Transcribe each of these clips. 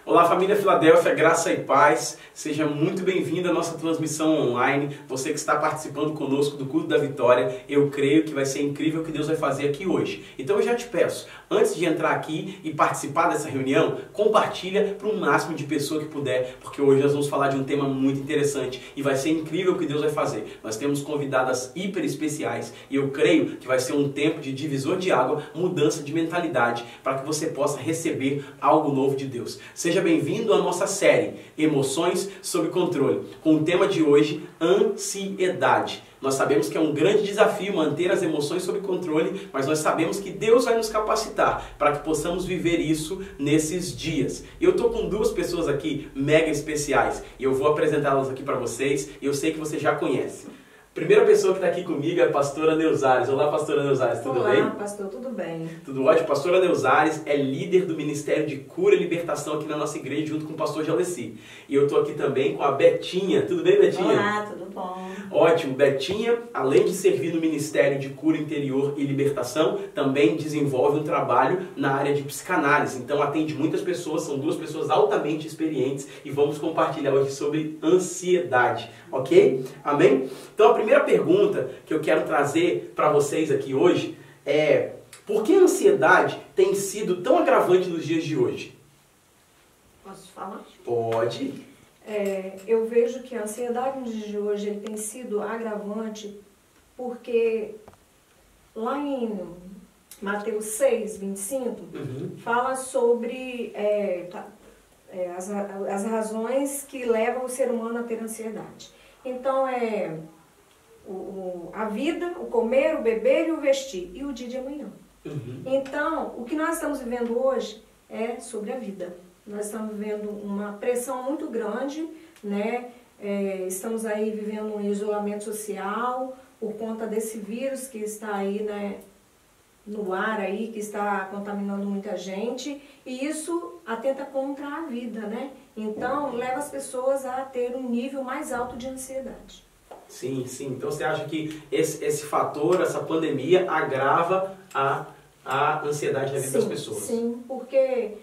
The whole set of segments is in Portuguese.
Olá família Filadélfia, graça e paz, seja muito bem-vindo à nossa transmissão online, você que está participando conosco do Culto da Vitória, eu creio que vai ser incrível o que Deus vai fazer aqui hoje. Então eu já te peço, antes de entrar aqui e participar dessa reunião, compartilha para o máximo de pessoas que puder, porque hoje nós vamos falar de um tema muito interessante e vai ser incrível o que Deus vai fazer. Nós temos convidadas hiper especiais e eu creio que vai ser um tempo de divisor de água, mudança de mentalidade, para que você possa receber algo novo de Deus. Seja bem-vindo à nossa série Emoções sob Controle, com o tema de hoje, ansiedade. Nós sabemos que é um grande desafio manter as emoções sob controle, mas nós sabemos que Deus vai nos capacitar para que possamos viver isso nesses dias. Eu estou com duas pessoas aqui mega especiais e eu vou apresentá-las aqui para vocês e eu sei que você já conhece. Primeira pessoa que está aqui comigo é a pastora Neuzares. Olá, pastora Neuzares, tudo bem? Olá, pastor, tudo bem. Tudo ótimo. Pastora Neuzares é líder do Ministério de Cura e Libertação aqui na nossa igreja, junto com o pastor Jaleci. E eu estou aqui também com a Betinha. Tudo bem, Betinha? Olá, tudo bom. Ótimo. Betinha, além de servir no Ministério de Cura Interior e Libertação, também desenvolve um trabalho na área de psicanálise. Então atende muitas pessoas, são duas pessoas altamente experientes e vamos compartilhar hoje sobre ansiedade, ok? Amém? Então a primeira pergunta que eu quero trazer para vocês aqui hoje é: por que a ansiedade tem sido tão agravante nos dias de hoje? Posso falar? Pode. Eu vejo que a ansiedade nos dias de hoje ele tem sido agravante porque lá em Mateus 6, 25, fala sobre as razões que levam o ser humano a ter ansiedade. Então a vida, o comer, o beber e o vestir, e o dia de amanhã. Então, o que nós estamos vivendo hoje é sobre a vida. Nós estamos vivendo uma pressão muito grande, né? Estamos aí vivendo um isolamento social por conta desse vírus que está aí, né, no ar aí, que está contaminando muita gente, e isso atenta contra a vida, né? Então, leva as pessoas a ter um nível mais alto de ansiedade. Sim, sim. Então você acha que esse fator, essa pandemia, agrava a ansiedade na vida das pessoas? Sim, porque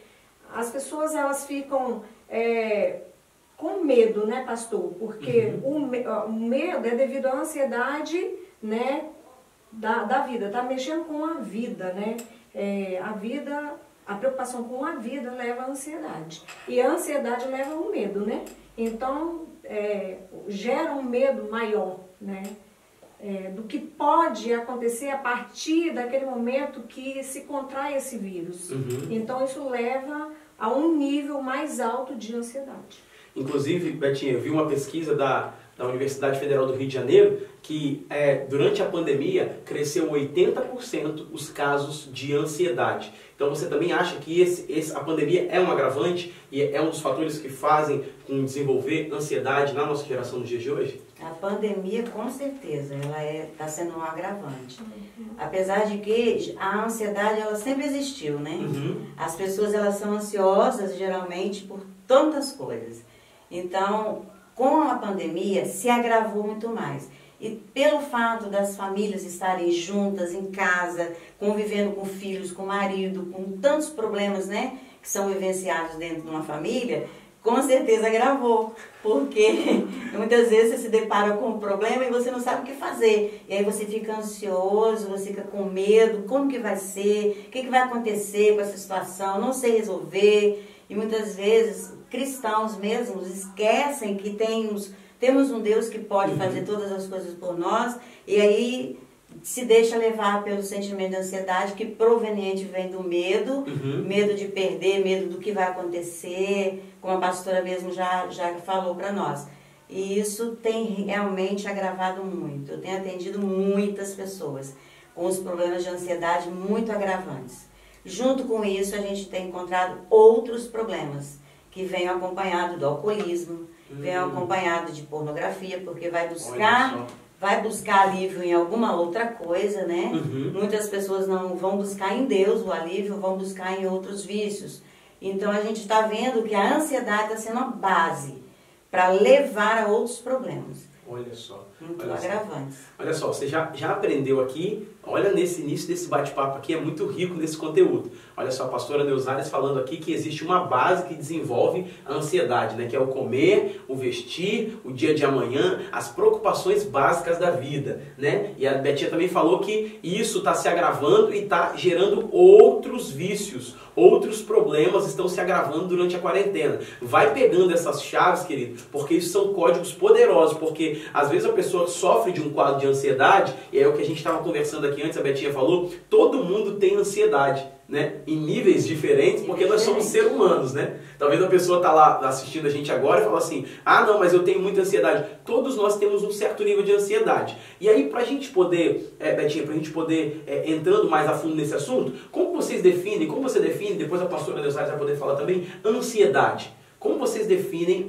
as pessoas elas ficam com medo, né, pastor? Porque o medo é devido à ansiedade, né, da vida. Está mexendo com a vida, né? A preocupação com a vida leva à ansiedade. E a ansiedade leva ao medo, né? Então, gera um medo maior, né? Do que pode acontecer a partir daquele momento que se contrai esse vírus. Então, isso leva a um nível mais alto de ansiedade. Inclusive, Betinha, eu vi uma pesquisa da Universidade Federal do Rio de Janeiro que durante a pandemia cresceu 80% os casos de ansiedade. Então você também acha que a pandemia é um agravante e é um dos fatores que fazem com desenvolver ansiedade na nossa geração nos dias de hoje? A pandemia, com certeza, ela está sendo um agravante. Apesar de que a ansiedade ela sempre existiu, né? As pessoas elas são ansiosas geralmente por tantas coisas. Então, com a pandemia, se agravou muito mais. E pelo fato das famílias estarem juntas, em casa, convivendo com filhos, com marido, com tantos problemas, né, que são vivenciados dentro de uma família, com certeza agravou. Porque muitas vezes você se depara com um problema e você não sabe o que fazer. E aí você fica ansioso, você fica com medo, como que vai ser, o que vai acontecer com essa situação, não sei resolver. E muitas vezes cristãos mesmos esquecem que temos um Deus que pode fazer todas as coisas por nós, e aí se deixa levar pelo sentimento de ansiedade que proveniente vem do medo, medo de perder, medo do que vai acontecer, como a pastora mesmo já falou para nós. E isso tem realmente agravado muito. Eu tenho atendido muitas pessoas com os problemas de ansiedade muito agravantes. Junto com isso, a gente tem encontrado outros problemas que vêm acompanhado do alcoolismo, vêm acompanhado de pornografia, porque vai buscar alívio em alguma outra coisa, né? Muitas pessoas não vão buscar em Deus o alívio, vão buscar em outros vícios. Então a gente está vendo que a ansiedade está sendo uma base para levar a outros problemas. Olha só. Muito agravantes. Olha só, você já aprendeu aqui, olha nesse início desse bate-papo aqui, é muito rico nesse conteúdo. Olha só, a pastora Neuzares falando aqui que existe uma base que desenvolve a ansiedade, né? Que é o comer, o vestir, o dia de amanhã, as preocupações básicas da vida, né? E a Betinha também falou que isso está se agravando e está gerando outros vícios, outros problemas estão se agravando durante a quarentena. Vai pegando essas chaves, querido, porque isso são códigos poderosos, porque às vezes a pessoa sofre de um quadro de ansiedade, e é o que a gente estava conversando aqui antes, a Betinha falou, todo mundo tem ansiedade, né? Em níveis diferentes, porque nós somos seres humanos, né? Talvez a pessoa está lá assistindo a gente agora e fala assim, ah não, mas eu tenho muita ansiedade. Todos nós temos um certo nível de ansiedade. E aí, para a gente poder, Betinha, para a gente poder, entrando mais a fundo nesse assunto, como você define, depois a pastora Neuzares vai poder falar também, ansiedade. Como vocês definem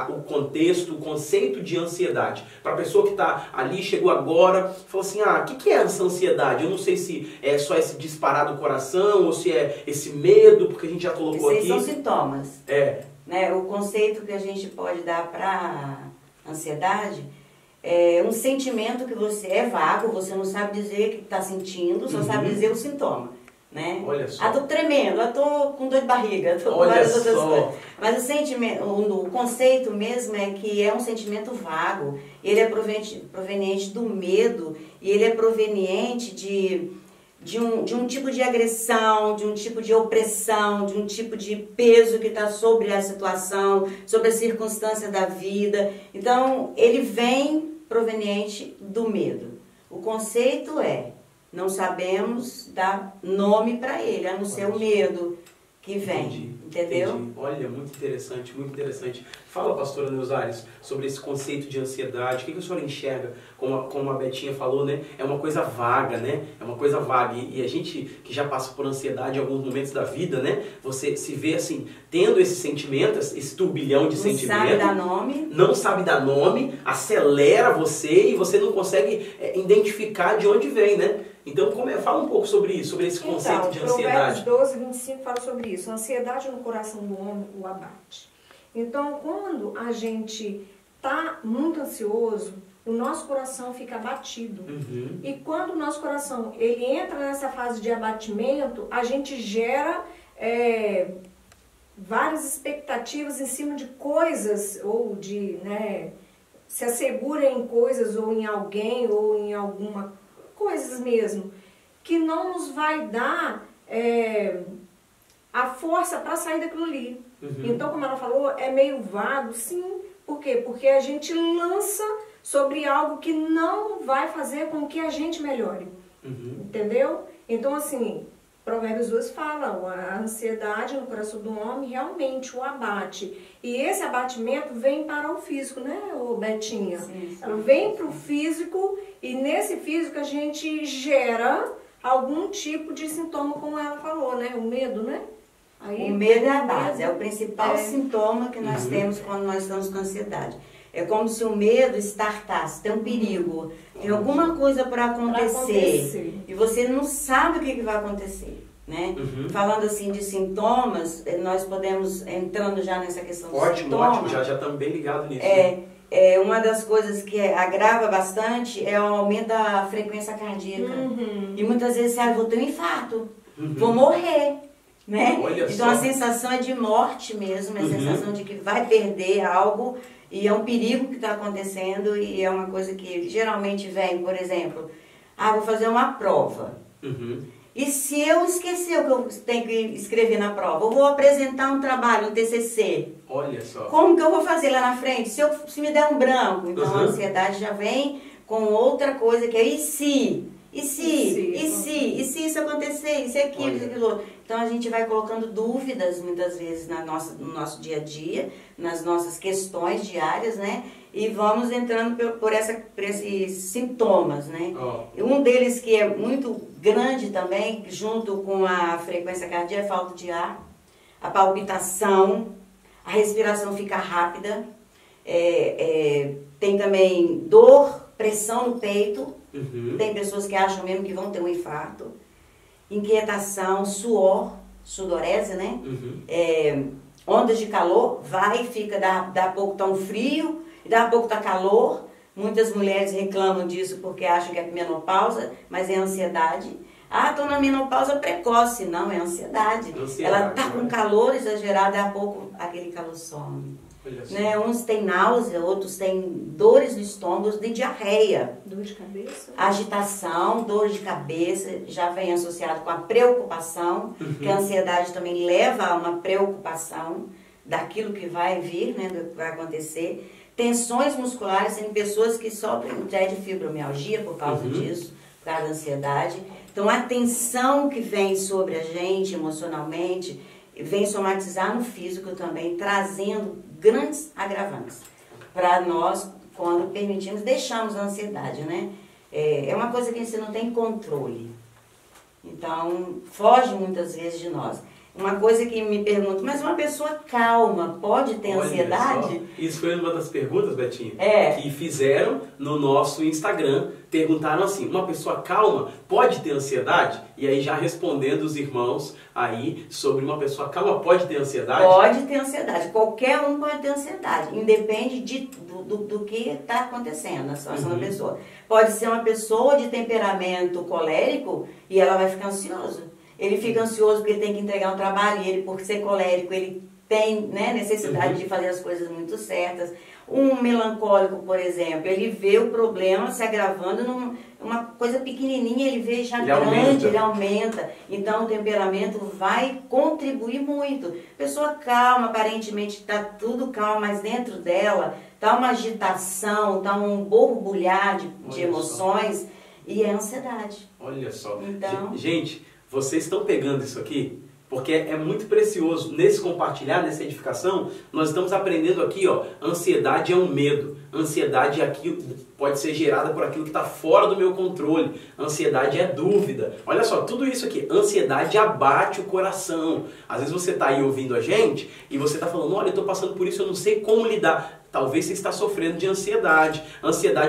o contexto, o conceito de ansiedade? Para a pessoa que está ali, chegou agora, falou assim, o que é essa ansiedade? Eu não sei se é só esse disparar do coração, ou se é esse medo, porque a gente já colocou aqui. Esses são sintomas. Né? O conceito que a gente pode dar para ansiedade é um sentimento que você é vago, você não sabe dizer o que está sentindo, só sabe dizer o sintoma. Né? Olha só. Tô tremendo, tô com dor de barriga, tô com várias outras coisas. Mas o sentimento, o conceito mesmo é que é um sentimento vago. Ele é proveniente do medo e ele é proveniente de um tipo de agressão, de um tipo de opressão, de um tipo de peso que está sobre a situação, sobre a circunstância da vida. Então, ele vem proveniente do medo. O conceito é: não sabemos dar nome para ele, a não ser o medo que vem, entendeu? Entendi. Olha, muito interessante, muito interessante. Fala, pastora Neuzares, sobre esse conceito de ansiedade. O que a senhora enxerga? Como a Betinha falou, né? É uma coisa vaga, né? É uma coisa vaga. E a gente que já passa por ansiedade em alguns momentos da vida, né? Você se vê assim, tendo esse sentimento, esse turbilhão de sentimento. Não sabe dar nome. Não sabe dar nome, acelera você e você não consegue identificar de onde vem, né? Então, fala um pouco sobre isso, sobre esse conceito de ansiedade. Provérbios 12, 25 fala sobre isso. A ansiedade no coração do homem o abate. Então, quando a gente está muito ansioso, o nosso coração fica abatido. E quando o nosso coração ele entra nessa fase de abatimento, a gente gera várias expectativas em cima de coisas, ou de, né, se assegura em coisas, ou em alguém, ou em alguma coisas mesmo, que não nos vai dar a força para sair daquilo ali. Então, como ela falou, é meio vago, sim. Por quê? Porque a gente lança sobre algo que não vai fazer com que a gente melhore. Entendeu? Então, assim, Provérbios 2 fala, a ansiedade no coração do homem realmente o abate. E esse abatimento vem para o físico, né, Betinha? Sim. Vem para o físico e nesse físico a gente gera algum tipo de sintoma, como ela falou, né? O medo, né? Aí, o medo é a base, é o principal sintoma que nós temos quando nós estamos com ansiedade. É como se o medo startasse, tem um perigo, tem alguma coisa para acontecer e você não sabe o que vai acontecer, né? Falando assim de sintomas, nós podemos, entrando já nessa questão dos sintomas. Ótimo, já estamos bem ligados nisso. Uma das coisas que agrava bastante é o aumento da frequência cardíaca. E muitas vezes você vou ter um infarto, vou morrer. Né? Então a sensação é de morte mesmo, é a sensação de que vai perder algo e é um perigo que está acontecendo e é uma coisa que geralmente vem, por exemplo, vou fazer uma prova. E se eu esquecer o que eu tenho que escrever na prova, eu vou apresentar um trabalho, um TCC. Olha só. Como que eu vou fazer lá na frente? Se me der um branco, então a ansiedade já vem com outra coisa que é e se isso acontecer, isso aquilo, isso aquilo outro. Então a gente vai colocando dúvidas muitas vezes no nosso dia a dia, nas nossas questões diárias, né? E vamos entrando por esses sintomas, né? Um deles que é muito grande também, junto com a frequência cardíaca, é a falta de ar, a palpitação, a respiração fica rápida, tem também dor, pressão no peito. Tem pessoas que acham mesmo que vão ter um infarto, inquietação, suor, sudorese, né? Ondas de calor, vai e fica, dá a pouco tá um frio, dá a pouco tá calor. Muitas mulheres reclamam disso porque acham que é menopausa, mas é ansiedade. Ah, estou na menopausa precoce. Não, é ansiedade. Ela está com calor exagerado, daqui a pouco aquele calor some. Né? Uns têm náusea, outros têm dores no estômago, de diarreia. Dor de cabeça? Agitação, dor de cabeça, já vem associado com a preocupação, que a ansiedade também leva a uma preocupação daquilo que vai vir, né, do que vai acontecer. Tensões musculares, tem pessoas que sofrem de fibromialgia por causa disso, por causa da ansiedade. Então, a tensão que vem sobre a gente emocionalmente, vem somatizar no físico também, trazendo grandes agravantes para nós, quando permitimos, deixamos a ansiedade, né? É uma coisa que você não tem controle. Então, foge muitas vezes de nós. Uma coisa que me pergunto, mas uma pessoa calma pode ter ansiedade? Isso foi uma das perguntas, Betinha, que fizeram no nosso Instagram. Perguntaram assim, uma pessoa calma pode ter ansiedade? E aí já respondendo os irmãos aí sobre uma pessoa calma pode ter ansiedade? Pode ter ansiedade, qualquer um pode ter ansiedade, independe do que está acontecendo na situação da pessoa. Pode ser uma pessoa de temperamento colérico e ela vai ficar ansiosa. Ele fica ansioso porque ele tem que entregar um trabalho e ele, por ser colérico, ele tem, né, necessidade de fazer as coisas muito certas. Um melancólico, por exemplo, ele vê o problema se agravando numa coisa pequenininha, ele vê já grande, ele aumenta. Então, o temperamento vai contribuir muito. Pessoa calma, aparentemente está tudo calmo, mas dentro dela está uma agitação, está um borbulhar de emoções e é ansiedade. Olha só. Então, gente, vocês estão pegando isso aqui? Porque é muito precioso. Nesse compartilhar, nessa edificação, nós estamos aprendendo aqui, ó, ansiedade é um medo. Ansiedade é aquilo, pode ser gerada por aquilo que está fora do meu controle. Ansiedade é dúvida. Olha só, tudo isso aqui. Ansiedade abate o coração. Às vezes você está aí ouvindo a gente e você está falando, olha, eu estou passando por isso, eu não sei como lidar. Talvez você está sofrendo de ansiedade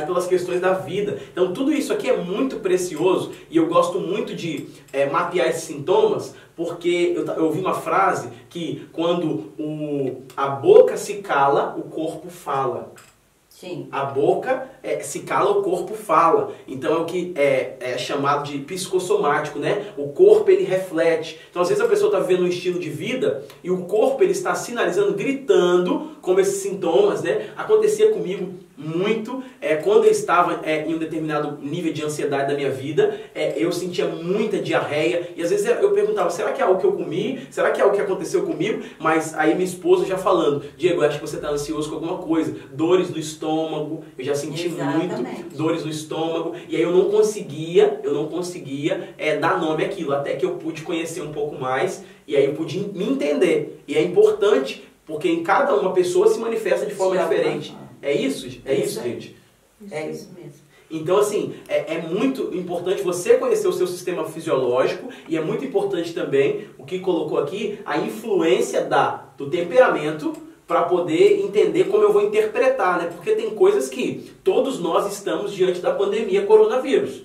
pelas questões da vida. Então tudo isso aqui é muito precioso e eu gosto muito de mapear esses sintomas, porque eu ouvi uma frase que quando a boca se cala, o corpo fala. Sim. A boca se cala, o corpo fala. Então é o que é chamado de psicossomático, né? O corpo, ele reflete. Então às vezes a pessoa está vivendo um estilo de vida e o corpo, ele está sinalizando, gritando como esses sintomas, né? Acontecia comigo muito, quando eu estava em um determinado nível de ansiedade da minha vida, eu sentia muita diarreia e às vezes eu perguntava, será que é algo que eu comi? Será que é algo que aconteceu comigo? Mas aí minha esposa já falando, Diego, eu acho que você está ansioso com alguma coisa, dores no estômago, eu já senti muito dores no estômago e aí eu não conseguia dar nome àquilo, até que eu pude conhecer um pouco mais e aí eu pude me entender. E é importante, porque em cada uma pessoa se manifesta de forma diferente. É isso? É isso, gente? É isso mesmo. Então, assim, é muito importante você conhecer o seu sistema fisiológico e é muito importante também, o que colocou aqui, a influência do temperamento para poder entender como eu vou interpretar, né? Porque tem coisas que todos nós estamos diante da pandemia coronavírus.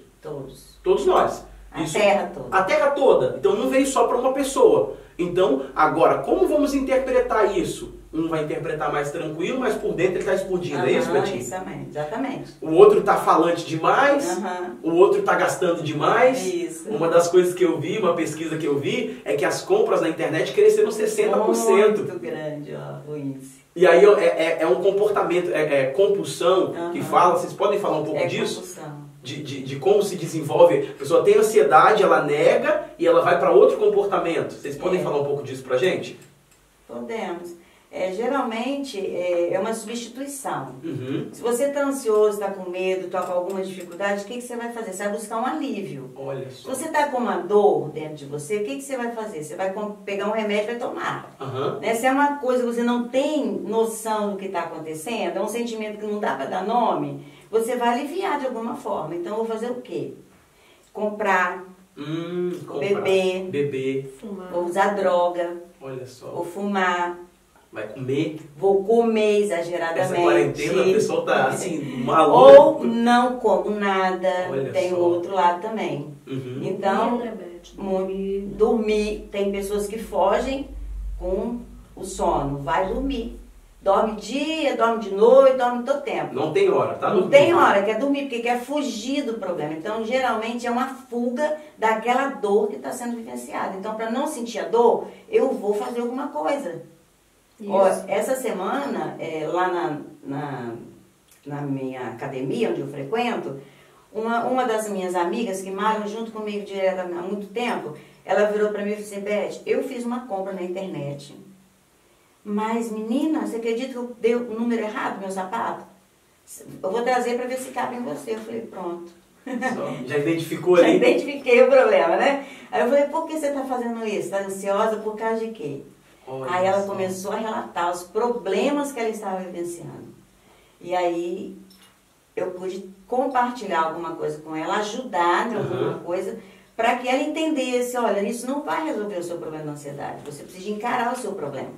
Todos nós. Terra toda. A Terra toda. Então não veio só para uma pessoa. Então, agora, como vamos interpretar isso? Um vai interpretar mais tranquilo, mas por dentro ele está explodindo. É isso, Betinho? Exatamente. O outro está falante demais, o outro está gastando demais. Isso. Uma das coisas que eu vi, uma pesquisa que eu vi, é que as compras na internet cresceram 60%. Muito grande, ó, o índice. E aí é um comportamento, compulsão, que fala, vocês podem falar um pouco disso? Compulsão. De como se desenvolve, a pessoa tem ansiedade, ela nega e ela vai para outro comportamento. Vocês podem falar um pouco disso pra gente? Podemos. Geralmente é uma substituição. Se você está ansioso, está com medo, está com alguma dificuldade, o que você vai fazer? Você vai buscar um alívio. Olha só. Se você está com uma dor dentro de você, o que você vai fazer? Você vai pegar um remédio e vai tomar. Né? Se é uma coisa que você não tem noção do que está acontecendo, é um sentimento que não dá para dar nome, você vai aliviar de alguma forma. Então, eu vou fazer o quê? Comprar, beber, fumar, ou usar droga, olha só, ou fumar. Vai comer. Vou comer exageradamente. Essa quarentena a pessoa tá assim, maluca. Ou não como nada. Olha tem só. o outro lado também. Então, dormir. Tem pessoas que fogem com o sono. Vai dormir. Dorme dia, dorme de noite, dorme todo tempo. Não tem hora, tá? Não tem hora, quer dormir, porque quer fugir do problema. Então, geralmente, é uma fuga daquela dor que está sendo vivenciada. Então, para não sentir a dor, eu vou fazer alguma coisa. Ó, essa semana, lá na minha academia, onde eu frequento, uma das minhas amigas que malham junto comigo direto há muito tempo, ela virou para mim e disse assim, Beth, eu fiz uma compra na internet. Mas, menina, você acredita que eu dei o número errado do meu sapato? Eu vou trazer para ver se cabe em você. Eu falei, pronto. Já identificou ali? Já identifiquei o problema, né? Aí eu falei, por que você está fazendo isso? Está ansiosa por causa de quê? Olha aí ela só. começou a relatar os problemas que ela estava vivenciando. E aí eu pude compartilhar alguma coisa com ela, ajudar em alguma coisa, para que ela entendesse, olha, isso não vai resolver o seu problema da ansiedade, você precisa encarar o seu problema.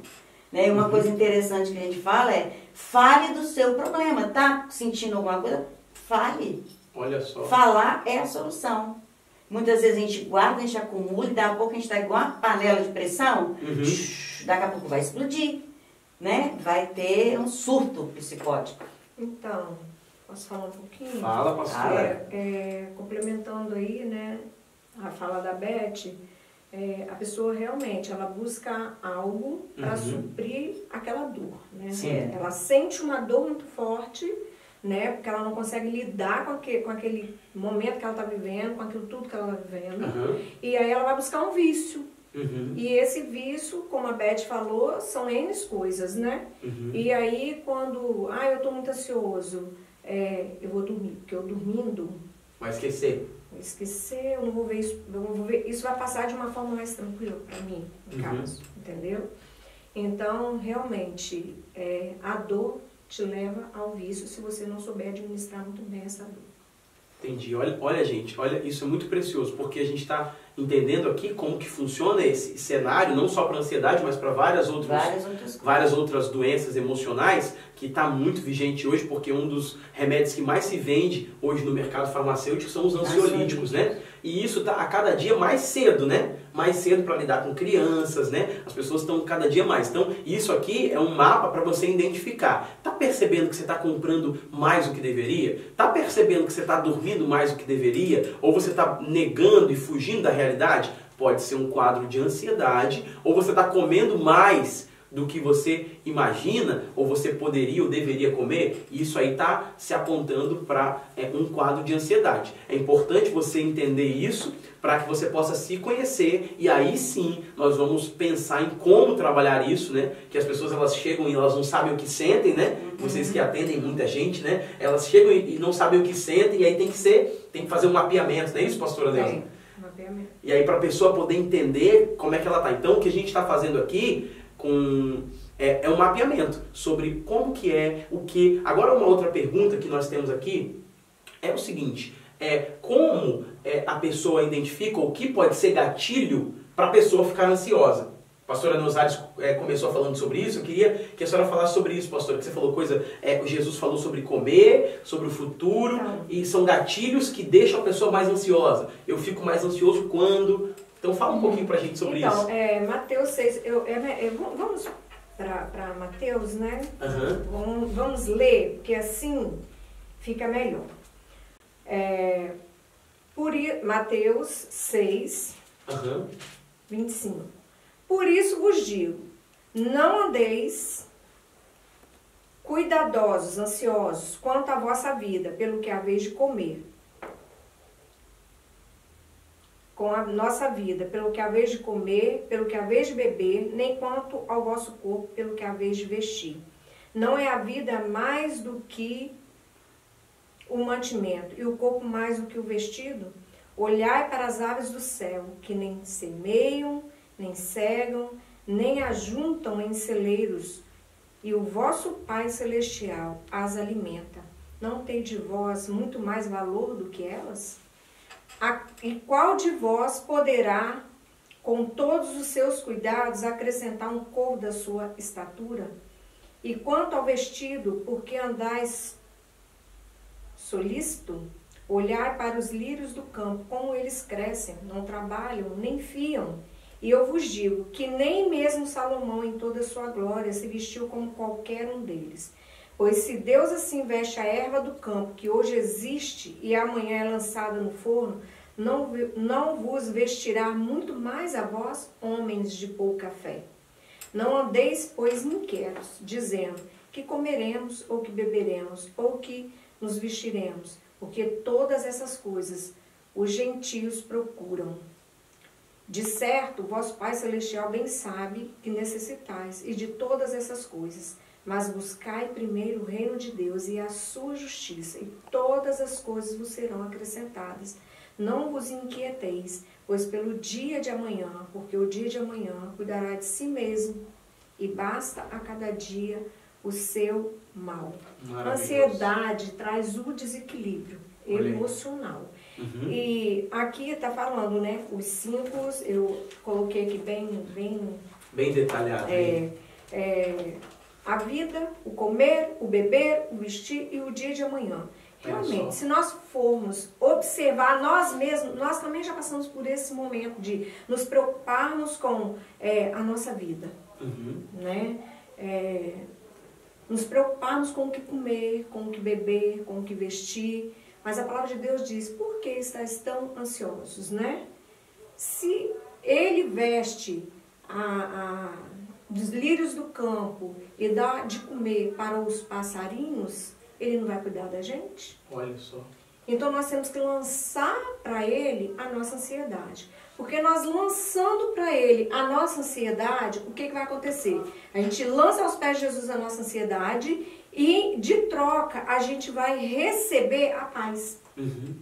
Né? E uma coisa interessante que a gente fala é, fale do seu problema, tá sentindo alguma coisa? Fale. Olha só. Falar é a solução. Muitas vezes a gente guarda, a gente acumula, e daqui a pouco a gente está igual uma panela de pressão, daqui a pouco vai explodir, né? Vai ter um surto psicótico. Então, posso falar um pouquinho? Fala, pastora. Complementando aí, né, a fala da Beth, a pessoa realmente, ela busca algo para suprir aquela dor, né? Sim. Ela sente uma dor muito forte, né, porque ela não consegue lidar com aquele momento que ela está vivendo, com aquilo tudo que ela está vivendo, e aí ela vai buscar um vício. E esse vício, como a Beth falou, são N coisas, né? E aí quando, eu estou muito ansioso, eu vou dormir, porque eu dormindo... Vai esquecer. Vou esquecer, eu não vou ver isso, isso vai passar de uma forma mais tranquila para mim, no caso, entendeu? Então, realmente, a dor te leva ao vício se você não souber administrar muito bem essa dor. Entendi. Olha, gente, olha, isso é muito precioso, porque a gente está entendendo aqui como que funciona esse cenário, não só para ansiedade, mas para várias outras doenças emocionais, que está muito vigente hoje, porque um dos remédios que mais se vende hoje no mercado farmacêutico são os ansiolíticos, né? E isso está a cada dia mais cedo, né? Mais cedo para lidar com crianças, né? As pessoas estão cada dia mais. Então, isso aqui é um mapa para você identificar. Tá percebendo que você está comprando mais do que deveria? Tá percebendo que você está dormindo mais do que deveria? Ou você está negando e fugindo da realidade? Pode ser um quadro de ansiedade, ou você está comendo mais do que você imagina, ou você poderia ou deveria comer, e isso aí está se apontando para um quadro de ansiedade. É importante você entender isso para que você possa se conhecer, e aí sim nós vamos pensar em como trabalhar isso, né? Que as pessoas elas chegam e elas não sabem o que sentem, né? Vocês que atendem muita gente, né? Elas chegam e não sabem o que sentem, e aí tem que fazer um mapeamento, não é isso, pastora Neuza? Mapeamento. E aí para a pessoa poder entender como é que ela está. Então o que a gente está fazendo aqui é um mapeamento sobre como que é, o que... Agora uma outra pergunta que nós temos aqui é o seguinte, como a pessoa identifica o que pode ser gatilho para a pessoa ficar ansiosa? A pastora Neuzares começou falando sobre isso, eu queria que a senhora falasse sobre isso, pastora, que você falou Jesus falou sobre comer, sobre o futuro, e são gatilhos que deixam a pessoa mais ansiosa. Eu fico mais ansioso quando... Então fala um pouquinho pra gente sobre isso. Então, Mateus 6, vamos para Mateus, né? Vamos ler, porque assim fica melhor. Mateus 6, 25. Por isso vos digo, não andeis cuidadosos, ansiosos, quanto à vossa vida, pelo que haveis de comer. Com a nossa vida, pelo que haveis de comer, pelo que haveis de beber, nem quanto ao vosso corpo, pelo que haveis de vestir. Não é a vida mais do que o mantimento, e o corpo mais do que o vestido? Olhai para as aves do céu, que nem semeiam, nem cegam, nem ajuntam em celeiros, e o vosso Pai Celestial as alimenta. Não tem de vós muito mais valor do que elas? E qual de vós poderá, com todos os seus cuidados, acrescentar um côvado da sua estatura? E quanto ao vestido, por que andais solícito? Olhar para os lírios do campo, como eles crescem, não trabalham, nem fiam. E eu vos digo que nem mesmo Salomão em toda a sua glória se vestiu como qualquer um deles. Pois se Deus assim veste a erva do campo, que hoje existe e amanhã é lançada no forno, não vos vestirá muito mais a vós, homens de pouca fé. Não andeis, pois, inquietos, dizendo que comeremos, ou que beberemos, ou que nos vestiremos, porque todas essas coisas os gentios procuram. De certo, vosso Pai Celestial bem sabe que necessitais e de todas essas coisas, mas buscai primeiro o reino de Deus e a sua justiça, e todas as coisas vos serão acrescentadas. Não vos inquieteis, pois pelo dia de amanhã, porque o dia de amanhã cuidará de si mesmo, e basta a cada dia o seu mal. Ansiedade traz o desequilíbrio emocional. Uhum. E aqui está falando, né, os 5, eu coloquei aqui Bem detalhado. A vida, o comer, o beber, o vestir e o dia de amanhã. Realmente, se nós formos observar nós mesmos, nós também já passamos por esse momento de nos preocuparmos com a nossa vida, uhum. né? Nos preocuparmos com o que comer, com o que beber, com o que vestir. Mas a palavra de Deus diz, por que estáis tão ansiosos, né? Se ele veste os lírios do campo e dá de comer para os passarinhos, ele não vai cuidar da gente? Olha só. Então nós temos que lançar para ele a nossa ansiedade. Porque nós lançando para ele a nossa ansiedade, o que vai acontecer? A gente lança aos pés de Jesus a nossa ansiedade e, de troca, a gente vai receber a paz. Uhum.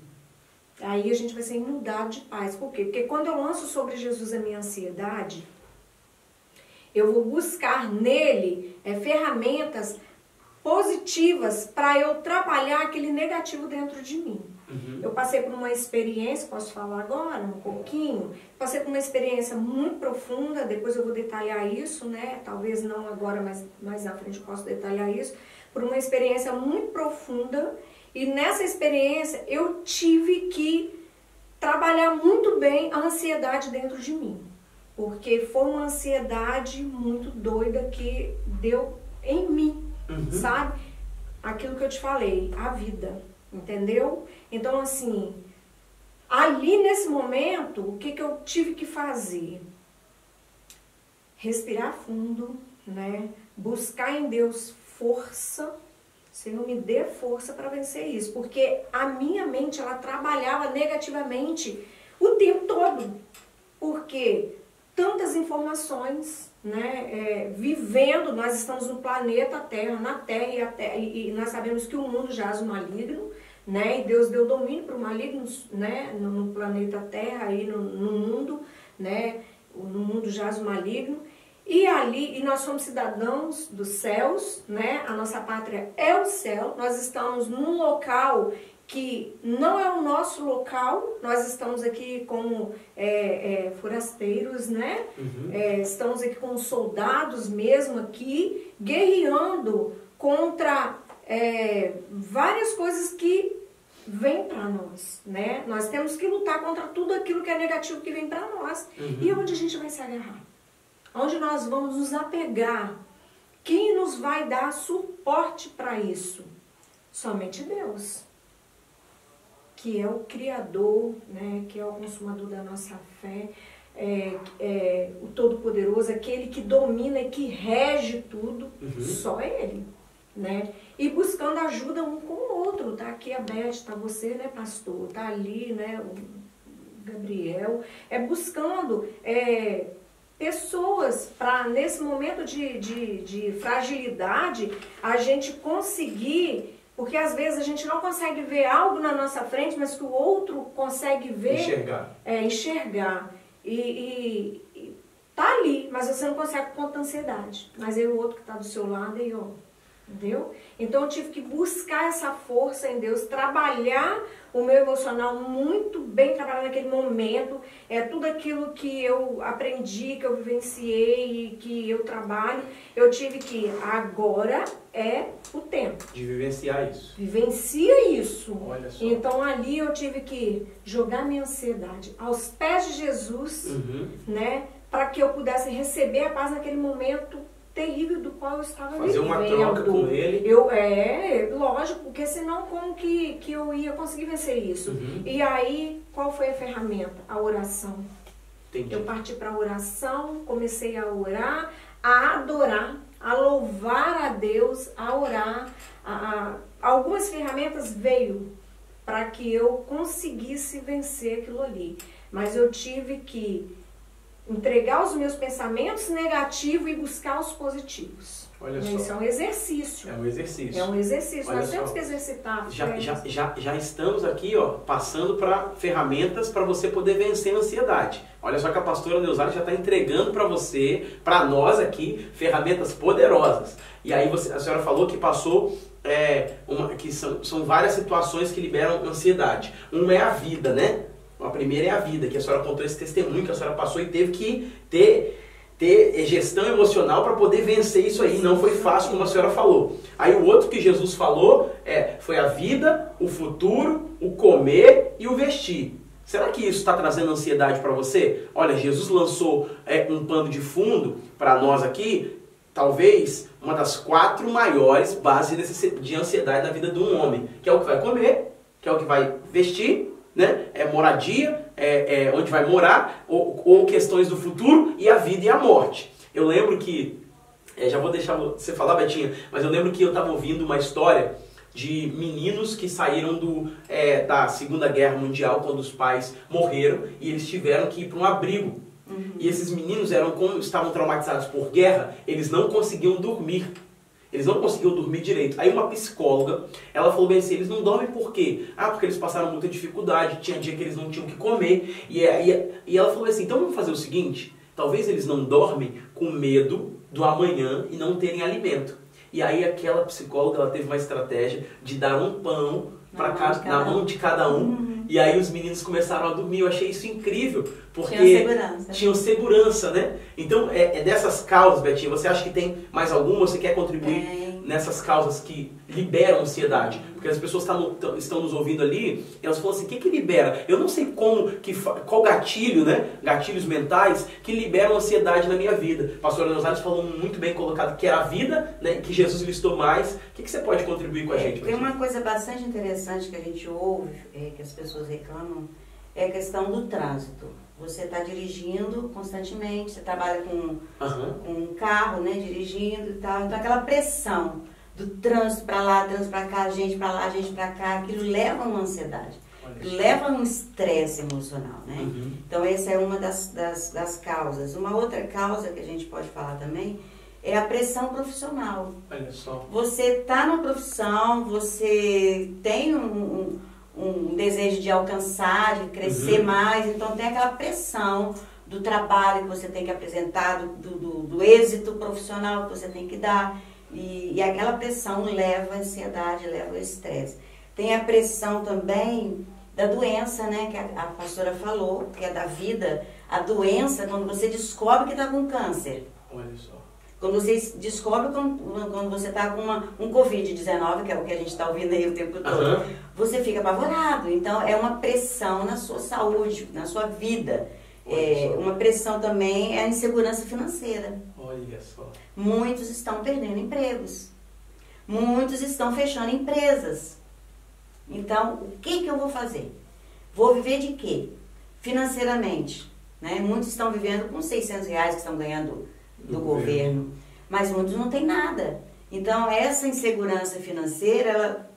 Aí a gente vai ser inundado de paz. Por quê? Porque quando eu lanço sobre Jesus a minha ansiedade, eu vou buscar nele ferramentas positivas para eu trabalhar aquele negativo dentro de mim. Uhum. Eu passei por uma experiência, posso falar agora um pouquinho? Passei por uma experiência muito profunda, depois eu vou detalhar isso, né? Talvez não agora, mas mais à frente eu posso detalhar isso. Por uma experiência muito profunda, e nessa experiência eu tive que trabalhar muito bem a ansiedade dentro de mim. Porque foi uma ansiedade muito doida que deu em mim. Uhum. Sabe? Aquilo que eu te falei, a vida, entendeu? Então, assim, ali nesse momento, o que eu tive que fazer? Respirar fundo, né? Buscar em Deus força. Senhor, me dê força para vencer isso, porque a minha mente, ela trabalhava negativamente o tempo todo, porque tantas informações, né, vivendo, nós estamos no planeta Terra, na Terra, e nós sabemos que o mundo jaz o maligno, né, e Deus deu domínio para o maligno, né, no planeta Terra, aí no mundo, né, no mundo jaz o maligno, e nós somos cidadãos dos céus, né, a nossa pátria é o céu, nós estamos num local que não é o nosso local, nós estamos aqui como forasteiros, né? Uhum. Estamos aqui como soldados mesmo aqui, guerreando contra várias coisas que vêm para nós, né? Nós temos que lutar contra tudo aquilo que é negativo que vem para nós. Uhum. E onde a gente vai se agarrar? Onde nós vamos nos apegar? Quem nos vai dar suporte para isso? Somente Deus, que é o Criador, né, que é o consumador da nossa fé, o Todo-Poderoso, aquele que domina e que rege tudo, uhum. Só Ele, né? E buscando ajuda um com o outro, tá aqui a Beth, tá você, né, pastor, tá ali, né, o Gabriel, buscando pessoas para, nesse momento de fragilidade, a gente conseguir. Porque às vezes a gente não consegue ver algo na nossa frente, mas que o outro consegue ver. Enxergar. Enxergar. E tá ali, mas você não consegue com tanta ansiedade. Mas aí o outro que está do seu lado, aí, ó. Entendeu? Então eu tive que buscar essa força em Deus, trabalhar o meu emocional muito bem, trabalhar naquele momento, tudo aquilo que eu aprendi, que eu vivenciei e que eu trabalho, eu tive que, agora é o tempo. De vivenciar isso. Vivencia isso. Olha só. Então ali eu tive que jogar minha ansiedade aos pés de Jesus, uhum. Né? para que eu pudesse receber a paz naquele momento terrível do qual eu estava vivendo. Fazer uma troca com ele. Lógico, porque senão como que eu ia conseguir vencer isso? Uhum. E aí, qual foi a ferramenta? A oração. Entendi. Eu parti para a oração, comecei a orar, a adorar, a louvar a Deus, a orar. Algumas ferramentas veio para que eu conseguisse vencer aquilo ali. Mas eu tive que entregar os meus pensamentos negativos e buscar os positivos. Olha só. Isso é um exercício. É um exercício. É um exercício. Olha Nós temos só. que exercitar. Já estamos aqui, ó, passando para ferramentas para você poder vencer a ansiedade. Olha só que a pastora Neuzália já está entregando para você, para nós aqui, ferramentas poderosas. E aí a senhora falou que passou que são várias situações que liberam ansiedade. Uma é a vida, né? A primeira é a vida, que a senhora contou esse testemunho que a senhora passou e teve que ter gestão emocional para poder vencer isso aí. Não foi fácil, como a senhora falou. Aí o outro que Jesus falou foi a vida, o futuro, o comer e o vestir. Será que isso está trazendo ansiedade para você? Olha, Jesus lançou um pano de fundo para nós aqui, talvez uma das 4 maiores bases de ansiedade na vida de um homem, que é o que vai comer, que é o que vai vestir, né? Moradia, onde vai morar, ou questões do futuro e a vida e a morte. Eu lembro que, já vou deixar você falar, Betinha, mas eu lembro que eu estava ouvindo uma história de meninos que saíram da Segunda Guerra Mundial, quando os pais morreram, e eles tiveram que ir para um abrigo. Uhum. E esses meninos como estavam traumatizados por guerra, eles não conseguiam dormir. Eles não conseguiam dormir direito. Aí uma psicóloga, ela falou bem assim, eles não dormem por quê? Porque eles passaram muita dificuldade, tinha dia que eles não tinham o que comer. E ela falou assim, então vamos fazer o seguinte, talvez eles não dormem com medo do amanhã e não terem alimento. E aí aquela psicóloga, ela teve uma estratégia de dar um pão na mão de cada um. Uhum. E aí os meninos começaram a dormir. Eu achei isso incrível, porque tinham segurança, né? Então, dessas causas, Betinha, você acha que tem mais alguma? Você quer contribuir nessas causas que liberam ansiedade? Porque as pessoas estão nos ouvindo ali, elas falam assim, o que libera? Eu não sei qual gatilho, né? Gatilhos mentais que liberam ansiedade na minha vida. A pastora Neuzália falou muito bem colocado que era a vida, né? Que Jesus listou mais. O que você pode contribuir com a gente? Tem uma coisa bastante interessante que a gente ouve, que as pessoas reclamam, é a questão do trânsito. Você está dirigindo constantemente, você trabalha com um carro, né, dirigindo e tal. Então aquela pressão do trânsito para lá, trânsito para cá, gente para lá, gente para cá, aquilo leva a uma ansiedade, leva a um estresse emocional, né? Uhum. Então essa é uma das causas. Uma outra causa que a gente pode falar também é a pressão profissional. Olha só. Você está numa profissão, você tem um desejo de alcançar, de crescer mais, então tem aquela pressão do trabalho que você tem que apresentar, do êxito profissional que você tem que dar, e aquela pressão leva a ansiedade, leva ao estresse. Tem a pressão também da doença, né, que a pastora falou, que é da vida. A doença, quando você descobre que está com câncer. Olha só. Quando você descobre quando você está com um Covid-19, que é o que a gente está ouvindo aí o tempo todo, você fica apavorado. Então, é uma pressão na sua saúde, na sua vida. Uma pressão também é a insegurança financeira. Olha só. Muitos estão perdendo empregos. Muitos estão fechando empresas. Então, o que eu vou fazer? Vou viver de quê? Financeiramente. Né? Muitos estão vivendo com R$600 que estão ganhando do governo, mas muitos não têm nada. Então essa insegurança financeira,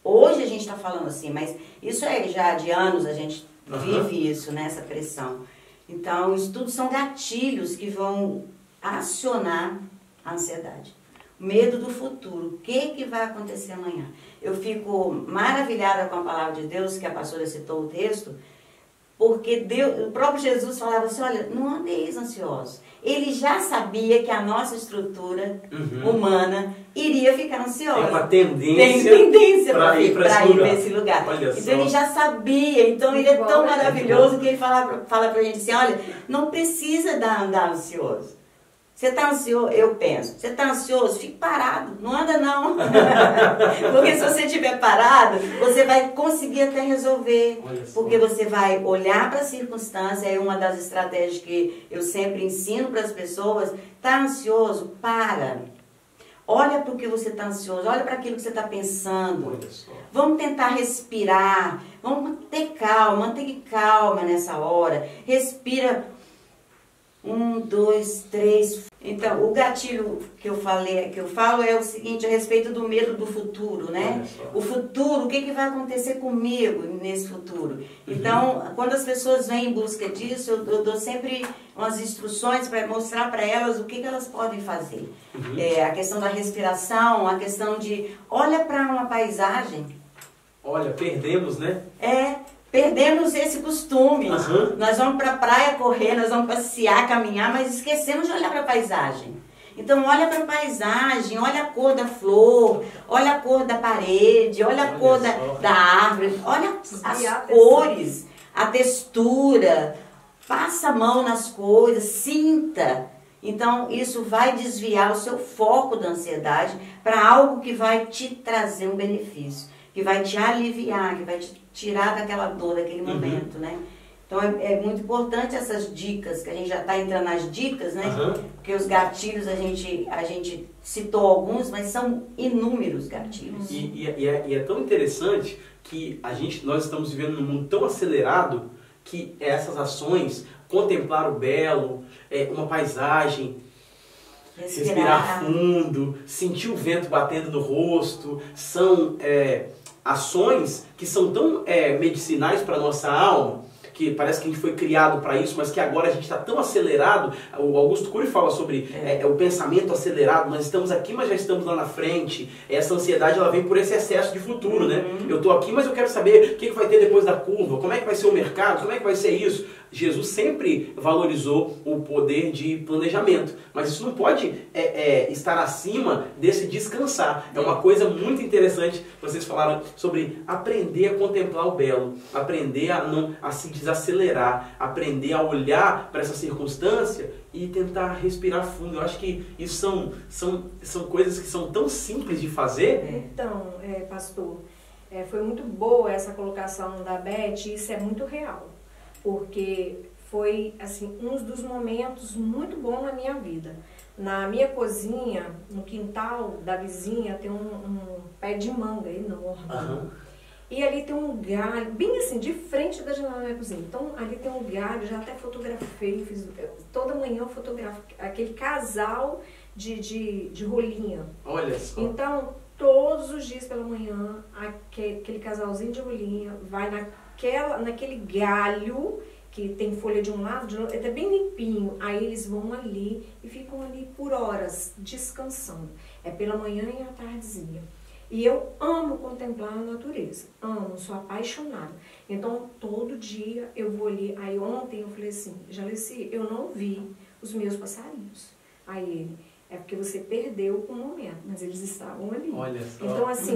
hoje a gente está falando assim, mas isso já de anos a gente vive isso, né, essa pressão. Então isso tudo são gatilhos que vão acionar a ansiedade. Medo do futuro, o que vai acontecer amanhã? Eu fico maravilhada com a palavra de Deus, que a pastora citou o texto, porque o próprio Jesus falava assim, olha, não andeis ansiosos. Ele já sabia que a nossa estrutura humana iria ficar ansiosa. Tem uma tendência para ir para esse lugar. Então ele já sabia, então ele é tão maravilhoso que ele fala pra gente assim, olha, não precisa andar ansioso. Você está ansioso? Eu penso. Você está ansioso? Fique parado. Não anda não. Porque se você estiver parado, você vai conseguir até resolver. Porque você vai olhar para a circunstância. É uma das estratégias que eu sempre ensino para as pessoas. Está ansioso? Para. Olha para o que você está ansioso. Olha para aquilo que você está pensando. Vamos tentar respirar. Vamos ter calma. Mantenha calma nessa hora. Respira. 1, 2, 3. Então, o gatilho que eu falo é o seguinte, a respeito do medo do futuro, né? O futuro, o que vai acontecer comigo nesse futuro? Então, quando as pessoas vêm em busca disso, eu dou sempre umas instruções para mostrar para elas o que elas podem fazer. A questão da respiração, a questão de, olha para uma paisagem. Olha, perdemos, né? Perdemos esse costume. Nós vamos para a praia correr, nós vamos passear, caminhar, mas esquecemos de olhar para a paisagem. Então, olha para a paisagem, olha a cor da flor, olha a cor da parede, olha a cor da árvore, olha as cores, a textura, passa a mão nas coisas, sinta. Então, isso vai desviar o seu foco da ansiedade para algo que vai te trazer um benefício, que vai te aliviar, que vai te tirar daquela dor, daquele momento, né? Então é muito importante essas dicas, que a gente já está entrando nas dicas, né? Porque os gatilhos a gente citou alguns, mas são inúmeros gatilhos. E é tão interessante que nós estamos vivendo num mundo tão acelerado que essas ações, contemplar o belo, uma paisagem, respirar fundo, sentir o vento batendo no rosto, são ações que são tão medicinais para a nossa alma, que parece que a gente foi criado para isso, mas que agora a gente está tão acelerado. O Augusto Cury fala sobre o pensamento acelerado. Nós estamos aqui, mas já estamos lá na frente. Essa ansiedade ela vem por esse excesso de futuro, né? Eu estou aqui, mas eu quero saber o que vai ter depois da curva, como é que vai ser o mercado, como é que vai ser isso. Jesus sempre valorizou o poder de planejamento, mas isso não pode estar acima desse descansar. É uma coisa muito interessante. Vocês falaram sobre aprender a contemplar o belo, aprender a se desacelerar, aprender a olhar para essa circunstância e tentar respirar fundo. Eu acho que isso são coisas que são tão simples de fazer. Então, pastor, foi muito boa essa colocação da Beth, e isso é muito real. Porque foi assim, um dos momentos muito bons na minha vida. Na minha cozinha, no quintal da vizinha, tem um pé de manga enorme. E ali tem um galho, bem assim, de frente da janela da minha cozinha. Então, ali tem um galho, já até fotografei, toda manhã eu fotografo aquele casal de rolinha. Olha só. Então, todos os dias pela manhã, aquele casalzinho de rolinha vai naquele galho que tem folha de um lado, de outro, é bem limpinho. Aí eles vão ali e ficam ali por horas, descansando. É pela manhã e à tardezinha. E eu amo contemplar a natureza, amo, sou apaixonada. Então, todo dia eu vou ali. Aí ontem eu falei assim, Jaleci, eu não vi os meus passarinhos. Aí ele, é porque você perdeu um momento, mas eles estavam ali. Olha só. Então, assim,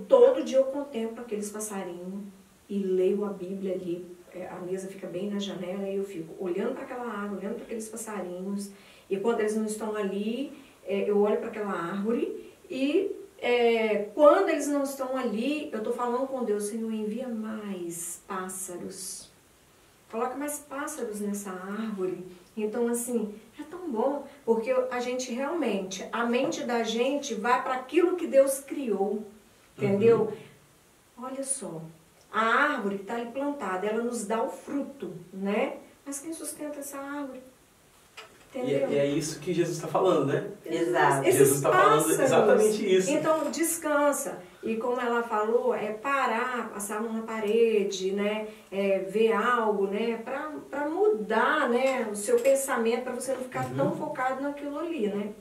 todo dia eu contemplo aqueles passarinhos e leio a Bíblia ali. A mesa fica bem na janela e eu fico olhando para aquela árvore, olhando para aqueles passarinhos. E quando eles não estão ali, eu olho para aquela árvore e quando eles não estão ali, eu estou falando com Deus, Senhor, envia mais pássaros. Coloca mais pássaros nessa árvore. Então, assim, é tão bom, porque a gente realmente, a mente da gente vai para aquilo que Deus criou, entendeu? Olha só, a árvore que está ali plantada, ela nos dá o fruto, né? Mas quem sustenta essa árvore? Entendeu? E é isso que Jesus está falando, né? Exato. Jesus está falando exatamente isso. Então, descansa. E como ela falou, parar, passar a mão na parede, né? Ver algo, né? Para mudar, né? O seu pensamento, para você não ficar tão focado naquilo ali, né?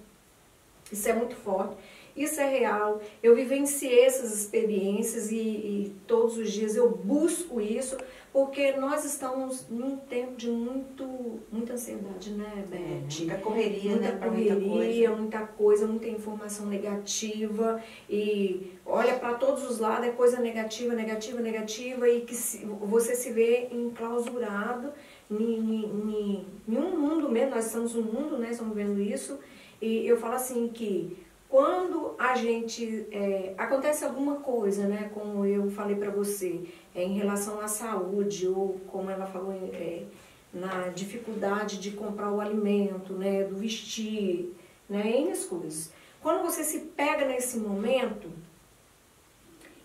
Isso é muito forte. Isso é real. Eu vivenciei essas experiências e todos os dias eu busco isso, porque nós estamos num tempo de muita ansiedade, né, Beth? Muita correria, muita né? correria, muita coisa, muita informação negativa. E olha para todos os lados, é coisa negativa, negativa, negativa, e que você se vê enclausurado em um mundo mesmo, nós estamos no mundo, né, estamos vendo isso, e eu falo assim que quando a gente, acontece alguma coisa, né, como eu falei para você, em relação à saúde, ou como ela falou, na dificuldade de comprar o alimento, né, do vestir, né, N coisas. Quando você se pega nesse momento,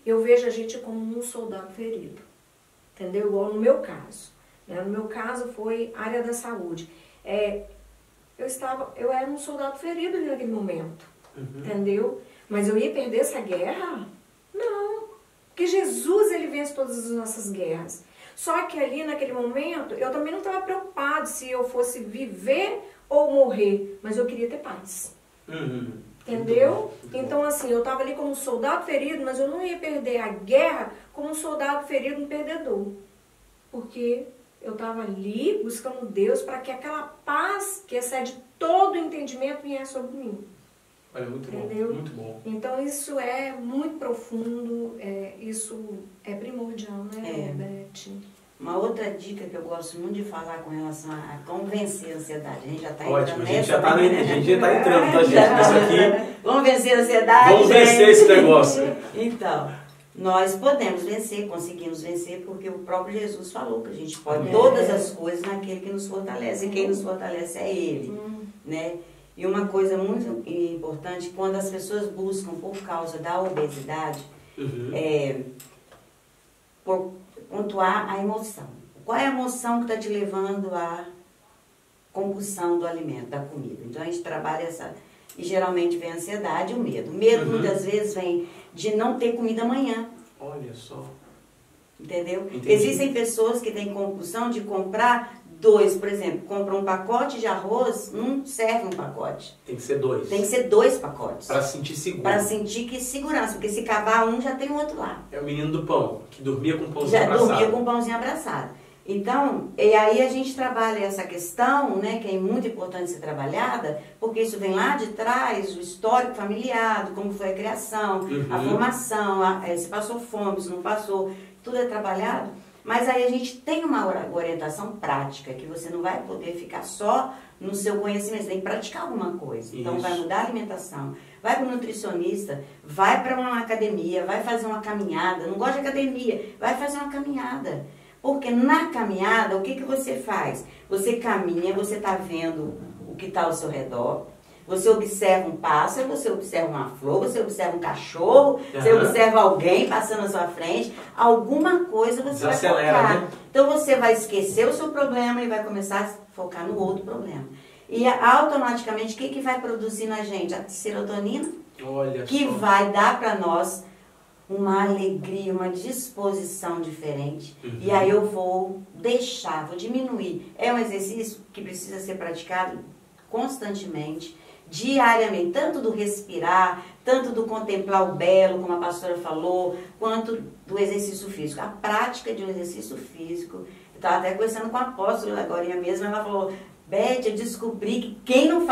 eu vejo a gente como um soldado ferido, entendeu? Igual no meu caso. Né? No meu caso foi área da saúde. Eu era um soldado ferido ali naquele momento, entendeu? Mas eu ia perder essa guerra? Não, porque Jesus, ele vence todas as nossas guerras. Só que ali naquele momento, eu também não estava preocupado se eu fosse viver ou morrer, mas eu queria ter paz. Entendeu? Então, assim, eu estava ali como um soldado ferido, mas eu não ia perder a guerra como um soldado ferido, um perdedor. Porque eu estava ali buscando Deus para que aquela paz que excede todo o entendimento viesse sobre mim. Olha, muito entendeu? Bom, muito bom. Então, isso é muito profundo, isso é primordial, né, Beth? Uma outra dica que eu gosto muito de falar com relação a como vencer a ansiedade. A gente já está entrando nessa. A gente já está entrando, tá, gente? Isso aqui. Vamos vencer a ansiedade? Vamos vencer esse negócio. Então, nós podemos vencer, conseguimos vencer, porque o próprio Jesus falou que a gente pode todas as coisas naquele que nos fortalece. E quem nos fortalece é Ele. Né? E uma coisa muito importante, quando as pessoas buscam por causa da obesidade, pontuar a emoção. Qual é a emoção que está te levando à compulsão do alimento, da comida? Então a gente trabalha essa... E geralmente vem a ansiedade e o medo. O medo muitas vezes vem de não ter comida amanhã. Olha só. Entendeu? Entendi. Existem pessoas que têm compulsão de comprar 2, por exemplo, compra um pacote de arroz, não serve um pacote. Tem que ser 2. Tem que ser 2 pacotes. Para sentir seguro. Para sentir que segurança, porque se acabar um, já tem o outro lá. É o menino do pão, que dormia com o pãozinho abraçado. Já dormia com o pãozinho abraçado. Então, e aí a gente trabalha essa questão, né, que é muito importante ser trabalhada, porque isso vem lá de trás, o histórico familiar, como foi a criação, a formação, se passou fome, se não passou, tudo é trabalhado. Mas aí a gente tem uma orientação prática, que você não vai poder ficar só no seu conhecimento, você tem que praticar alguma coisa. Então vai mudar a alimentação, vai para o nutricionista, vai para uma academia, vai fazer uma caminhada, não gosta de academia, vai fazer uma caminhada. Porque na caminhada, o que você faz? Você caminha, você está vendo o que está ao seu redor, você observa um pássaro, você observa uma flor, você observa um cachorro, você observa alguém passando à sua frente, alguma coisa você vai focar. Né? Então você vai esquecer o seu problema e vai começar a focar no outro problema. E automaticamente, o que vai produzir na gente? A serotonina, que vai dar para nós uma alegria, uma disposição diferente. E aí eu vou diminuir. É um exercício que precisa ser praticado constantemente, diariamente, tanto do respirar, tanto do contemplar o belo, como a pastora falou, quanto do exercício físico. A prática de um exercício físico, eu estava até conversando com a apóstola agora mesmo, ela falou, Beth, eu descobri que quem não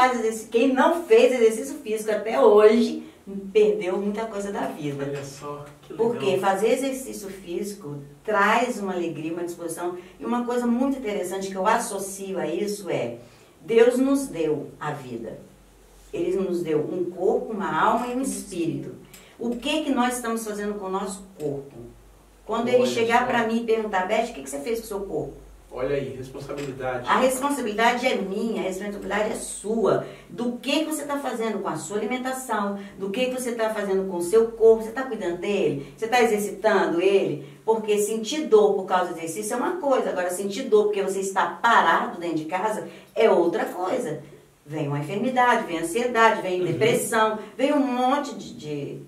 fez exercício físico até hoje, perdeu muita coisa da vida. Olha só, que legal. Porque fazer exercício físico traz uma alegria, uma disposição. E uma coisa muito interessante que eu associo a isso é, Deus nos deu a vida. Ele nos deu um corpo, uma alma e um espírito. O que nós estamos fazendo com o nosso corpo? Quando ele chegar para mim e perguntar, Beth, o que você fez com o seu corpo? Olha aí, responsabilidade. A responsabilidade é minha, a responsabilidade é sua. Do que você está fazendo com a sua alimentação, do que você está fazendo com o seu corpo, você está cuidando dele, você está exercitando ele, porque sentir dor por causa do exercício é uma coisa, agora sentir dor porque você está parado dentro de casa é outra coisa. Vem uma enfermidade, vem ansiedade, vem depressão, vem um monte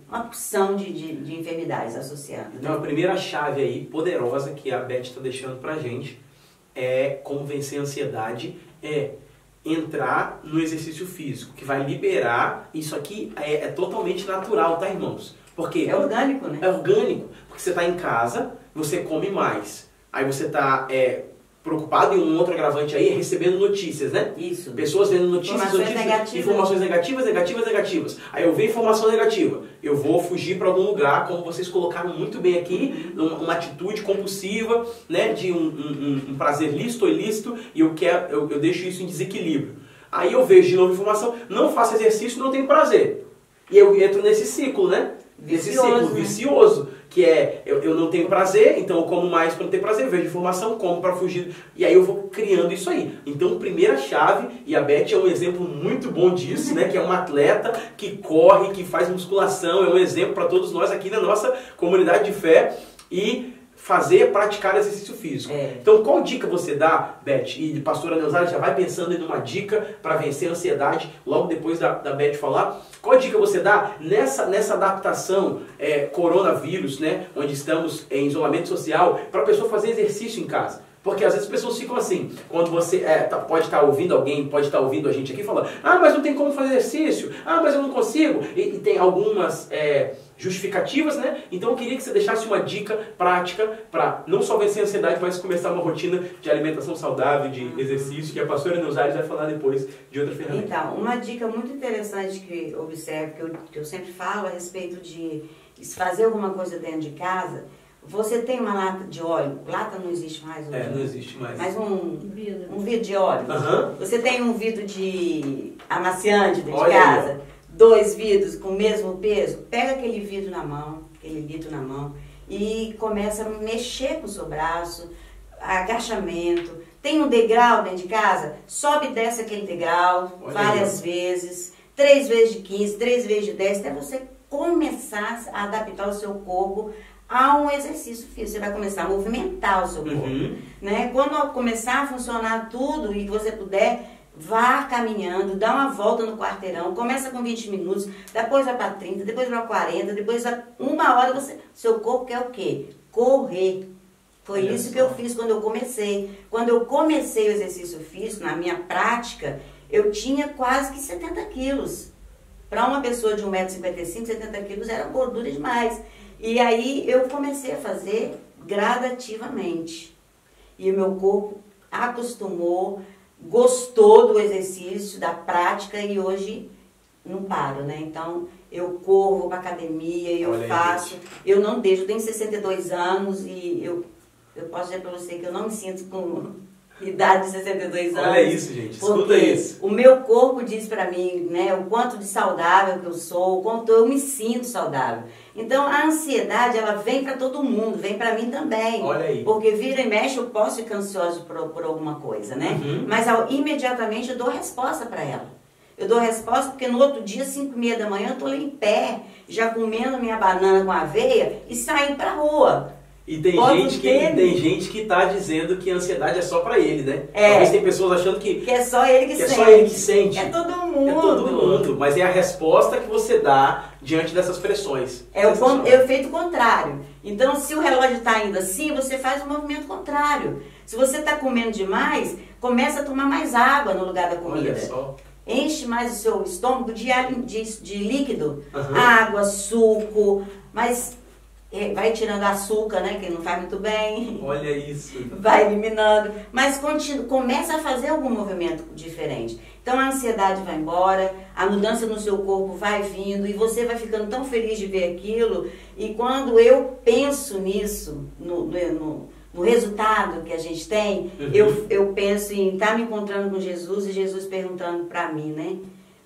uma porção de enfermidades associadas. Então, a primeira chave aí, poderosa, que a Beth está deixando pra gente, como vencer a ansiedade, entrar no exercício físico, que vai liberar, isso aqui é totalmente natural, tá, irmãos? Porque é orgânico, né? É orgânico, porque você está em casa, você come mais, aí você está preocupado, e um outro agravante aí é recebendo notícias, né? Isso. Pessoas vendo notícias, informações negativas. Aí eu vejo informação negativa. Eu vou fugir para algum lugar, como vocês colocaram muito bem aqui, uma atitude compulsiva, né? De um prazer lícito ou ilícito, e eu deixo isso em desequilíbrio. Aí eu vejo de novo informação, não faço exercício, não tenho prazer. E eu entro nesse ciclo, né? Nesse ciclo vicioso, que é, eu não tenho prazer, então eu como mais para não ter prazer, vejo informação, como para fugir, e aí eu vou criando isso aí. Então, primeira chave, e a Beth é um exemplo muito bom disso, né, que é uma atleta que corre, que faz musculação, é um exemplo para todos nós aqui na nossa comunidade de fé, e praticar exercício físico. Então, qual dica você dá, Beth? E a pastora Neusara já vai pensando em uma dica para vencer a ansiedade, logo depois da Beth falar. Qual dica você dá nessa adaptação coronavírus, né, onde estamos em isolamento social, para a pessoa fazer exercício em casa? Porque às vezes as pessoas ficam assim, quando você pode estar ouvindo alguém, pode estar ouvindo a gente aqui falando, mas não tem como fazer exercício, mas eu não consigo, e tem algumas justificativas, né? Então eu queria que você deixasse uma dica prática para não só vencer a ansiedade, mas começar uma rotina de alimentação saudável, de exercício, que a pastora Neusara vai falar depois de outra ferramenta. Então, uma dica muito interessante que observo, que eu sempre falo a respeito de fazer alguma coisa dentro de casa. Você tem uma lata de óleo, lata não existe mais hoje. Não existe mais. Mas um vidro de óleo. Você tem um vidro de amaciante dentro de casa, 2 vidros com o mesmo peso, pega aquele vidro na mão, aquele litro na mão, e começa a mexer com o seu braço, agachamento. Tem um degrau dentro de casa, sobe e desce aquele degrau várias vezes, 3 vezes de 15, 3 vezes de 10, até você começar a adaptar o seu corpo a um exercício físico. Você vai começar a movimentar o seu corpo. Né? Quando começar a funcionar tudo e você puder, vá caminhando, dá uma volta no quarteirão, começa com 20 minutos, depois vai para 30, depois vai para 40, depois vai 1 hora, seu corpo quer o quê? Correr. Foi isso que eu fiz quando eu comecei. Quando eu comecei o exercício físico, na minha prática, eu tinha quase que 70 quilos. Para uma pessoa de 1,55 m, 70 quilos era gordura demais. E aí eu comecei a fazer gradativamente. E o meu corpo acostumou, gostou do exercício, da prática, e hoje não paro, né? Então eu corro, vou para academia, eu faço. Eu não deixo, eu tenho 62 anos e eu posso dizer para você que eu não me sinto com idade de 62 anos. Olha isso, gente, escuta isso. O meu corpo diz para mim, né, o quanto de saudável que eu sou, o quanto eu me sinto saudável. Então a ansiedade, ela vem para todo mundo, vem para mim também. Olha aí. Porque vira e mexe eu posso ficar ansioso por alguma coisa, né? Mas imediatamente eu dou resposta para ela. Eu dou resposta porque no outro dia, 5h30 da manhã, eu tô lá em pé, já comendo minha banana com aveia e saindo pra rua. E tem gente que tá dizendo que a ansiedade é só pra ele, né? Talvez tem pessoas achando que é só ele que sente. É só ele que sente. É todo mundo. É todo mundo, mas é a resposta que você dá diante dessas pressões. É o efeito contrário. Então, se o relógio está indo assim, você faz o movimento contrário. Se você está comendo demais, começa a tomar mais água no lugar da comida. Olha só. Enche mais o seu estômago de líquido. Água, suco, mas vai tirando açúcar, né, que não faz muito bem. Olha isso. Vai eliminando, mas começa a fazer algum movimento diferente. Então a ansiedade vai embora, a mudança no seu corpo vai vindo e você vai ficando tão feliz de ver aquilo. E quando eu penso nisso, no resultado que a gente tem, eu penso em estar me encontrando com Jesus e Jesus perguntando para mim, né?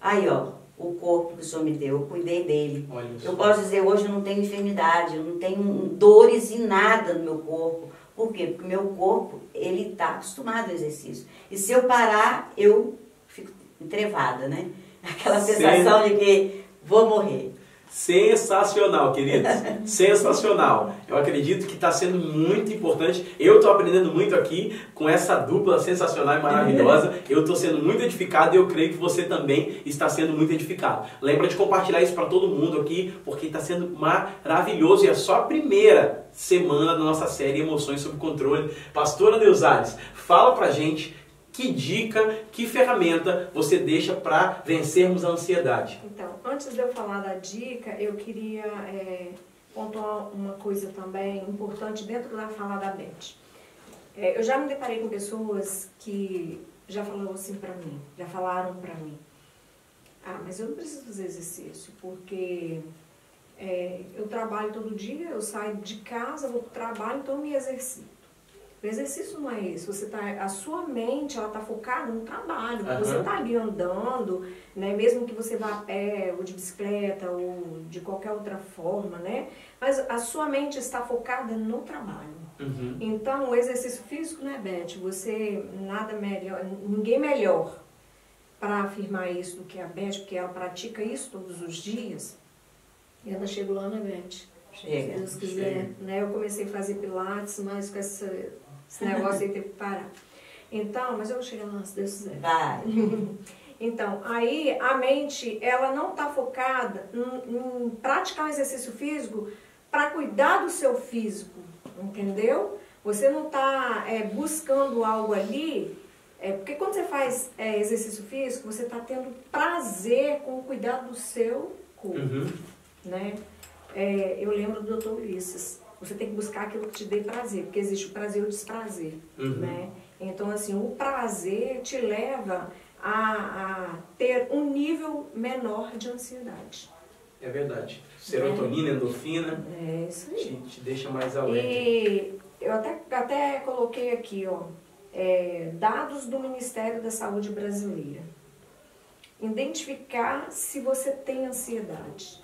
Aí, ó, o corpo que o Senhor me deu, eu cuidei dele. Eu posso dizer, hoje eu não tenho enfermidade, eu não tenho dores e nada no meu corpo. Por quê? Porque o meu corpo, ele está acostumado ao exercício. E se eu parar, eu fico entrevada, né? Aquela sensação de que vou morrer. Sensacional, queridos. Sensacional. Eu acredito que está sendo muito importante. Eu estou aprendendo muito aqui com essa dupla sensacional e maravilhosa. Eu estou sendo muito edificado e eu creio que você também está sendo muito edificado. Lembra de compartilhar isso para todo mundo aqui, porque está sendo maravilhoso e é só a primeira semana da nossa série Emoções sob Controle. Pastora Neusara, fala pra gente que dica, que ferramenta você deixa para vencermos a ansiedade. Então, antes de eu falar da dica, eu queria pontuar uma coisa também importante dentro da fala da Beth. Eu já me deparei com pessoas que já falaram assim pra mim, já falaram pra mim, mas eu não preciso fazer exercício, porque eu trabalho todo dia, eu saio de casa, vou pro trabalho, então eu me exercito. O exercício não é isso, a sua mente ela tá focada no trabalho, você tá ali andando, né, mesmo que você vá a pé, ou de bicicleta, ou de qualquer outra forma, né, mas a sua mente está focada no trabalho. Então, o exercício físico, né, Beth, ninguém melhor para afirmar isso do que a Beth, porque ela pratica isso todos os dias, e ela chega lá, né, Beth? Chega. Se Deus quiser, né, eu comecei a fazer pilates, mas com esse negócio aí teve que parar. Então, mas eu vou chegar lá, se Deus quiser. Vai. Então, aí a mente, ela não está focada em praticar um exercício físico para cuidar do seu físico, entendeu? Você não está buscando algo ali, porque quando você faz exercício físico, você está tendo prazer com o cuidado do seu corpo, né? Eu lembro do Dr. Ulisses. Você tem que buscar aquilo que te dê prazer, porque existe o prazer e o desprazer, né? Então, assim, o prazer te leva a ter um nível menor de ansiedade. É verdade. Serotonina, endorfina, isso aí. Te deixa mais alerta. E eu até coloquei aqui, ó, dados do Ministério da Saúde Brasileira. Identificar se você tem ansiedade.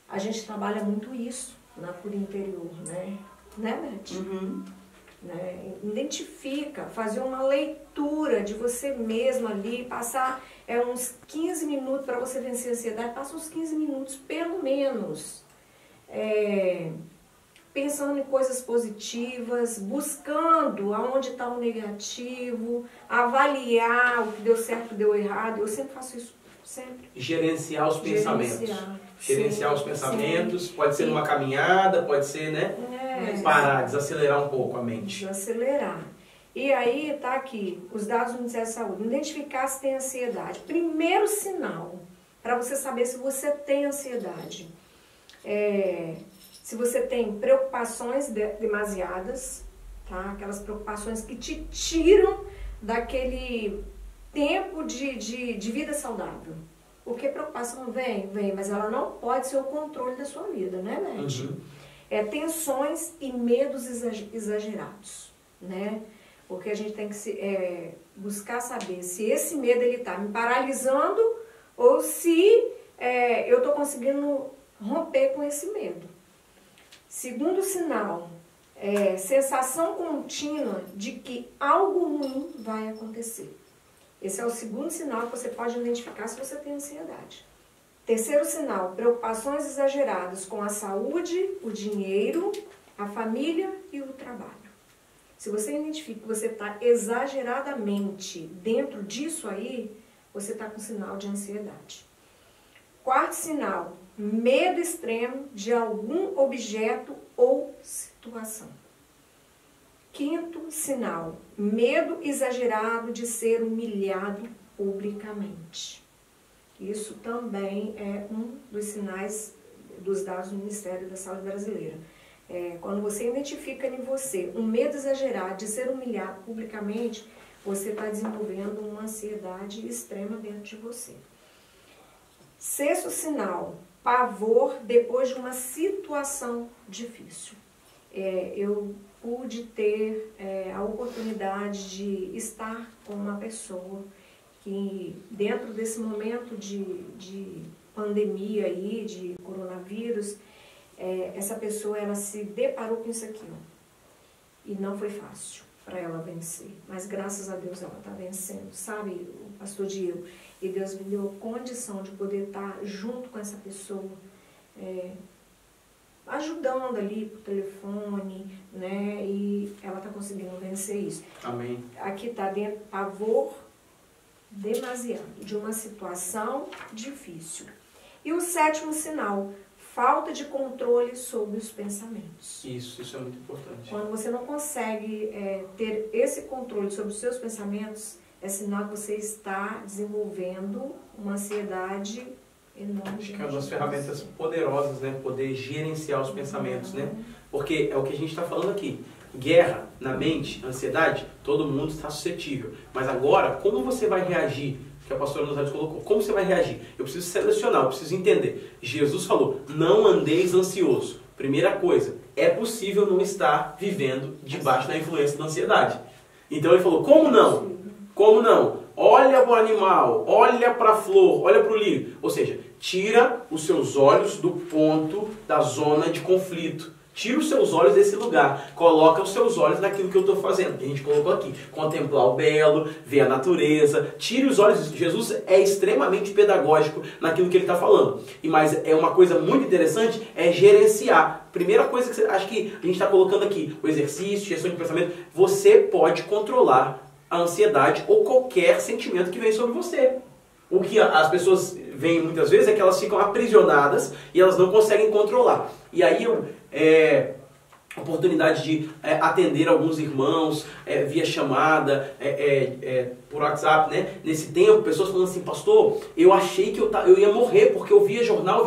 A gente trabalha muito isso na cura interior, né? Né, Beth? Né? Identifica, fazer uma leitura de você mesmo ali, passar uns 15 minutos para você vencer a ansiedade, passa uns 15 minutos pelo menos, pensando em coisas positivas, buscando aonde está o negativo, avaliar o que deu certo, o que deu errado. Eu sempre faço isso, sempre. Gerenciar os pensamentos. Gerenciar os pensamentos, pode ser numa caminhada, pode ser, né? Parar, desacelerar um pouco a mente. Desacelerar. E aí tá aqui, os dados do Ministério da Saúde. Identificar se tem ansiedade. Primeiro sinal para você saber se você tem ansiedade. Se você tem preocupações demasiadas, tá? Aquelas preocupações que te tiram daquele tempo de vida saudável. Porque preocupação vem, mas ela não pode ser o controle da sua vida, né, Beth? Tensões e medos exagerados, né? Porque a gente tem que buscar saber se esse medo ele está me paralisando ou se eu estou conseguindo romper com esse medo. Segundo sinal, sensação contínua de que algo ruim vai acontecer. Esse é o segundo sinal que você pode identificar se você tem ansiedade. Terceiro sinal, preocupações exageradas com a saúde, o dinheiro, a família e o trabalho. Se você identifica que você está exageradamente dentro disso aí, você está com sinal de ansiedade. Quarto sinal, medo extremo de algum objeto ou situação. Quinto sinal, medo exagerado de ser humilhado publicamente. Isso também é um dos sinais dos dados do Ministério da Saúde Brasileira. Quando você identifica em você um medo exagerado de ser humilhado publicamente, você está desenvolvendo uma ansiedade extrema dentro de você. Sexto sinal, pavor depois de uma situação difícil. Eu pude ter a oportunidade de estar com uma pessoa que dentro desse momento de pandemia aí, de coronavírus, essa pessoa ela se deparou com isso aqui, ó, e não foi fácil para ela vencer, mas graças a Deus ela está vencendo, sabe, o pastor Diego, e Deus me deu condição de poder estar junto com essa pessoa, ajudando ali por telefone, né, e ela está conseguindo vencer isso. Amém. Aqui está dentro, pavor demasiado, de uma situação difícil. E o sétimo sinal, falta de controle sobre os pensamentos. Isso é muito importante. Quando você não consegue ter esse controle sobre os seus pensamentos, é sinal que você está desenvolvendo uma ansiedade enorme. Acho que é uma das ferramentas poderosas, né? Poder gerenciar os pensamentos, né? Porque é o que a gente está falando aqui. guerra na mente, ansiedade, todo mundo está suscetível. Mas agora, como você vai reagir? Que a pastora Nosales colocou. Como você vai reagir? Eu preciso selecionar, eu preciso entender. Jesus falou, não andeis ansioso. Primeira coisa, é possível não estar vivendo debaixo da influência da ansiedade. Então ele falou, como não? Como não? Olha para o animal, olha para a flor, olha para o lírio. Ou seja, tira os seus olhos do ponto da zona de conflito. Tira os seus olhos desse lugar. Coloca os seus olhos naquilo que eu estou fazendo. Que a gente colocou aqui. Contemplar o belo, ver a natureza. Tire os olhos. Jesus é extremamente pedagógico naquilo que ele está falando. Mas é uma coisa muito interessante, é gerenciar. Primeira coisa que acho que a gente está colocando aqui, o exercício, gestão de pensamento, você pode controlar a ansiedade ou qualquer sentimento que vem sobre você. O que as pessoas veem muitas vezes é que elas ficam aprisionadas e elas não conseguem controlar. E aí oportunidade de atender alguns irmãos via chamada, por WhatsApp, né? Nesse tempo, pessoas falando assim, pastor, eu achei que eu ia morrer, porque eu via jornal,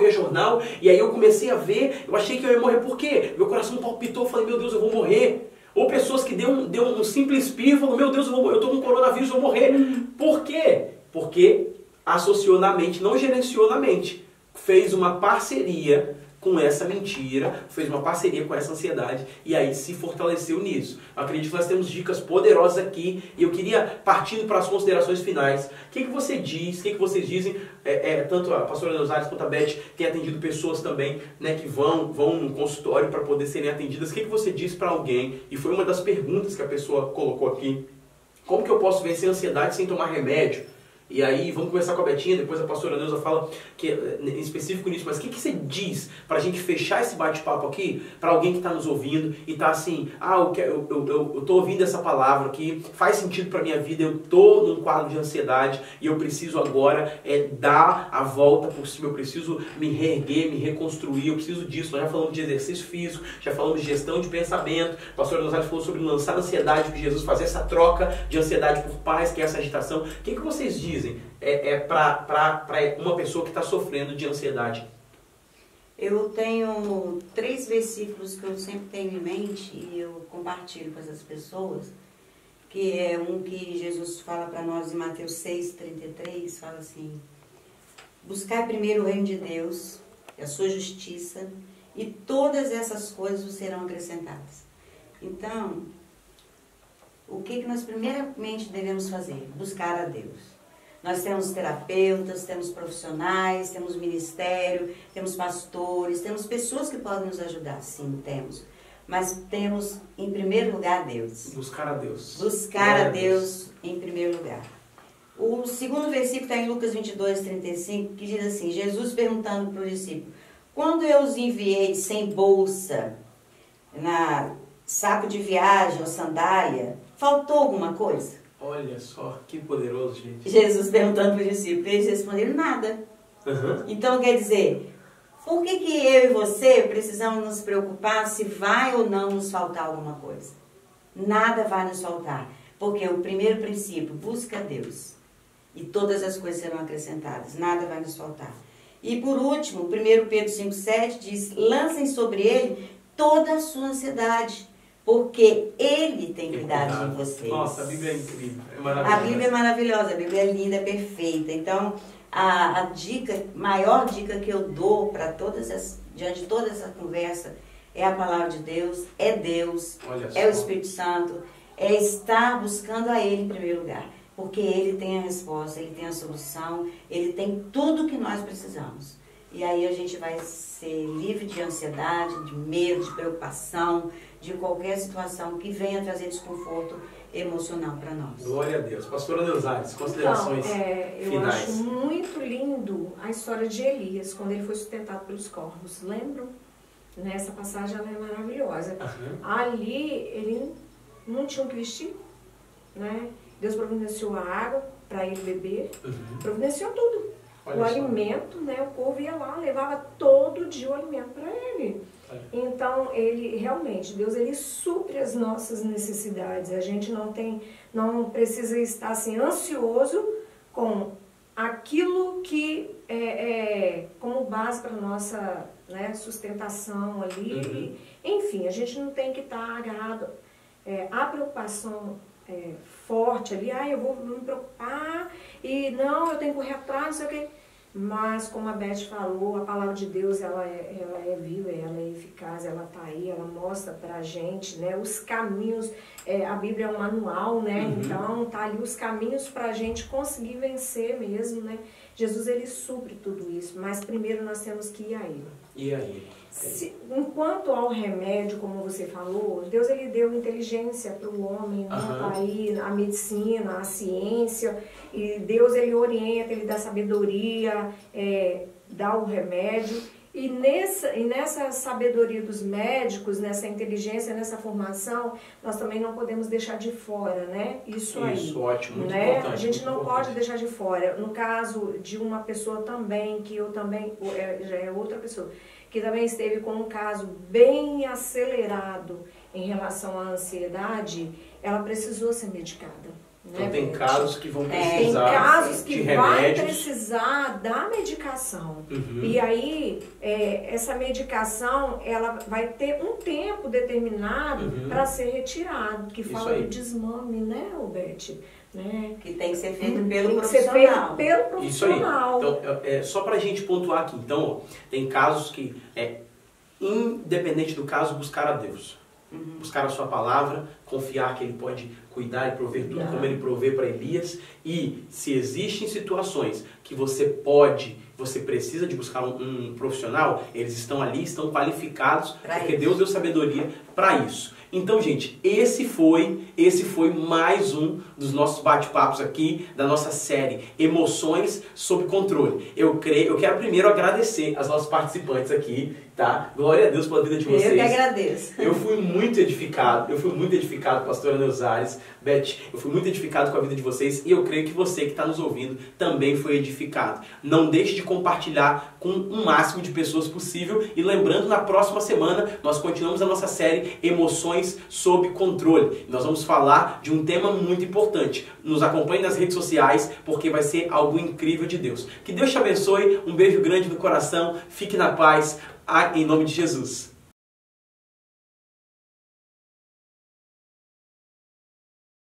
e aí eu comecei a ver, eu achei que eu ia morrer, por quê? Meu coração palpitou, eu falei, meu Deus, eu vou morrer. Ou pessoas que deu um simples espirro e falaram, meu Deus, eu estou com coronavírus, eu vou morrer. Por quê? Porque associou na mente, não gerenciou na mente. Fez uma parceria com essa mentira, fez uma parceria com essa ansiedade e aí se fortaleceu nisso. Eu acredito que nós temos dicas poderosas aqui e eu queria, partindo para as considerações finais, o que você diz, o que vocês dizem, tanto a pastora Nosales quanto a Beth tem atendido pessoas também, né, que vão no consultório para poder serem atendidas. O que você diz para alguém? E foi uma das perguntas que a pessoa colocou aqui. Como que eu posso vencer a ansiedade sem tomar remédio? E aí, vamos conversar com a Betinha, depois a pastora Neuza fala em específico nisso, mas o que você diz para a gente fechar esse bate-papo aqui, para alguém que está nos ouvindo e está assim, eu estou ouvindo essa palavra aqui, faz sentido para a minha vida, eu estou num quadro de ansiedade e eu preciso agora dar a volta por cima, eu preciso me reerguer, me reconstruir, eu preciso disso. Nós já falamos de exercício físico, já falamos de gestão de pensamento, a pastora Neuza falou sobre lançar a ansiedade, que Jesus fazer essa troca de ansiedade por paz, que é essa agitação. O que vocês dizem? Para uma pessoa que está sofrendo de ansiedade? Eu tenho 3 versículos que eu sempre tenho em mente e eu compartilho com essas pessoas, que é um que Jesus fala para nós em Mateus 6,33, fala assim, buscar primeiro o reino de Deus, a sua justiça, e todas essas coisas vos serão acrescentadas. Então, o que nós primeiramente devemos fazer? Buscar a Deus. Nós temos terapeutas, temos profissionais, temos ministério, temos pastores, temos pessoas que podem nos ajudar. Sim, temos. Mas temos, em primeiro lugar, Deus. Buscar a Deus. Buscar a Deus em primeiro lugar. O segundo versículo está em Lucas 22:35, que diz assim, Jesus perguntando para o discípulo, quando eu os enviei sem bolsa, saco de viagem ou sandália, faltou alguma coisa? Olha só, que poderoso, gente. Jesus perguntando para os discípulos, eles responderam nada. Então, quer dizer, por que eu e você precisamos nos preocupar se vai ou não nos faltar alguma coisa? Nada vai nos faltar, porque o primeiro princípio, busca a Deus, e todas as coisas serão acrescentadas, nada vai nos faltar. E por último, 1 Pedro 5,7 diz, lancem sobre ele toda a sua ansiedade, porque Ele tem cuidado de vocês. Nossa, a Bíblia é incrível, é maravilhosa. A Bíblia é maravilhosa, a Bíblia é linda, é perfeita. Então, maior dica que eu dou para diante de toda essa conversa é a palavra de Deus, é Deus, é o Espírito Santo, é estar buscando a Ele em primeiro lugar. Porque Ele tem a resposta, Ele tem a solução, Ele tem tudo que nós precisamos. E aí a gente vai ser livre de ansiedade, de medo, de preocupação, de qualquer situação que venha trazer desconforto emocional para nós. Glória a Deus. Pastora Neuzares, considerações finais. Eu acho muito lindo a história de Elias, quando ele foi sustentado pelos corvos. Lembram? Nessa passagem ela é maravilhosa. Ali ele não tinha o que vestir, né? Deus providenciou a água para ele beber, providenciou tudo. O alimento, né? O povo ia lá, levava todo dia o alimento para ele. Então, ele realmente, Deus, ele supre as nossas necessidades. A gente não precisa estar assim, ansioso com aquilo que é como base para a nossa, né, sustentação ali. Enfim, a gente não tem que estar agarrado a preocupação forte ali, eu vou me preocupar e não, eu tenho que correr atrás, não sei o quê. Mas, como a Beth falou, a palavra de Deus, ela é viva, ela é eficaz, ela está aí, ela mostra pra gente, né, os caminhos, a Bíblia é um manual, né, então tá ali os caminhos pra gente conseguir vencer mesmo, né. Jesus, ele supre tudo isso, mas primeiro nós temos que ir a ele. E aí? Enquanto ao remédio, como você falou, Deus, ele deu inteligência para o homem, né, tá aí a medicina, a ciência, e Deus, ele orienta, ele dá sabedoria, dá o remédio, e nessa sabedoria dos médicos, nessa inteligência, nessa formação, nós também não podemos deixar de fora, né? Isso aí. Isso, ótimo, muito né? importante. A gente não importante. pode deixar de fora. No caso de uma pessoa também, que eu também, já é outra pessoa, que também esteve com um caso bem acelerado em relação à ansiedade, ela precisou ser medicada. Então né, tem Beth? casos que vão precisar Tem casos que de vai remédios. precisar da medicação. E aí, essa medicação, ela vai ter um tempo determinado para ser retirado, que fala do desmame, né, Beth? Né? Que tem que ser feito pelo Tem que ser profissional. feito pelo profissional. Isso aí. Então, só pra gente pontuar aqui. Então, tem casos que, independente do caso, buscar a Deus. Buscar a sua palavra, confiar que Ele pode cuidar e prover tudo como Ele provê para Elias. E se existem situações que você precisa de buscar um profissional, eles estão ali, estão qualificados, porque Deus deu sabedoria para isso. Então, gente, esse foi mais um dos nossos bate-papos aqui, da nossa série Emoções sob Controle. Eu quero primeiro agradecer as nossas participantes aqui, tá? Glória a Deus pela vida de vocês. Eu que agradeço. Eu fui muito edificado, pastora Neuzares, Beth, eu fui muito edificado com a vida de vocês e eu creio que você que está nos ouvindo também foi edificado. Não deixe de compartilhar com o máximo de pessoas possível e lembrando, na próxima semana nós continuamos a nossa série Emoções sob Controle. Nós vamos falar de um tema muito importante. Nos acompanhe nas redes sociais porque vai ser algo incrível de Deus. Que Deus te abençoe, um beijo grande no coração, fique na paz, em nome de Jesus.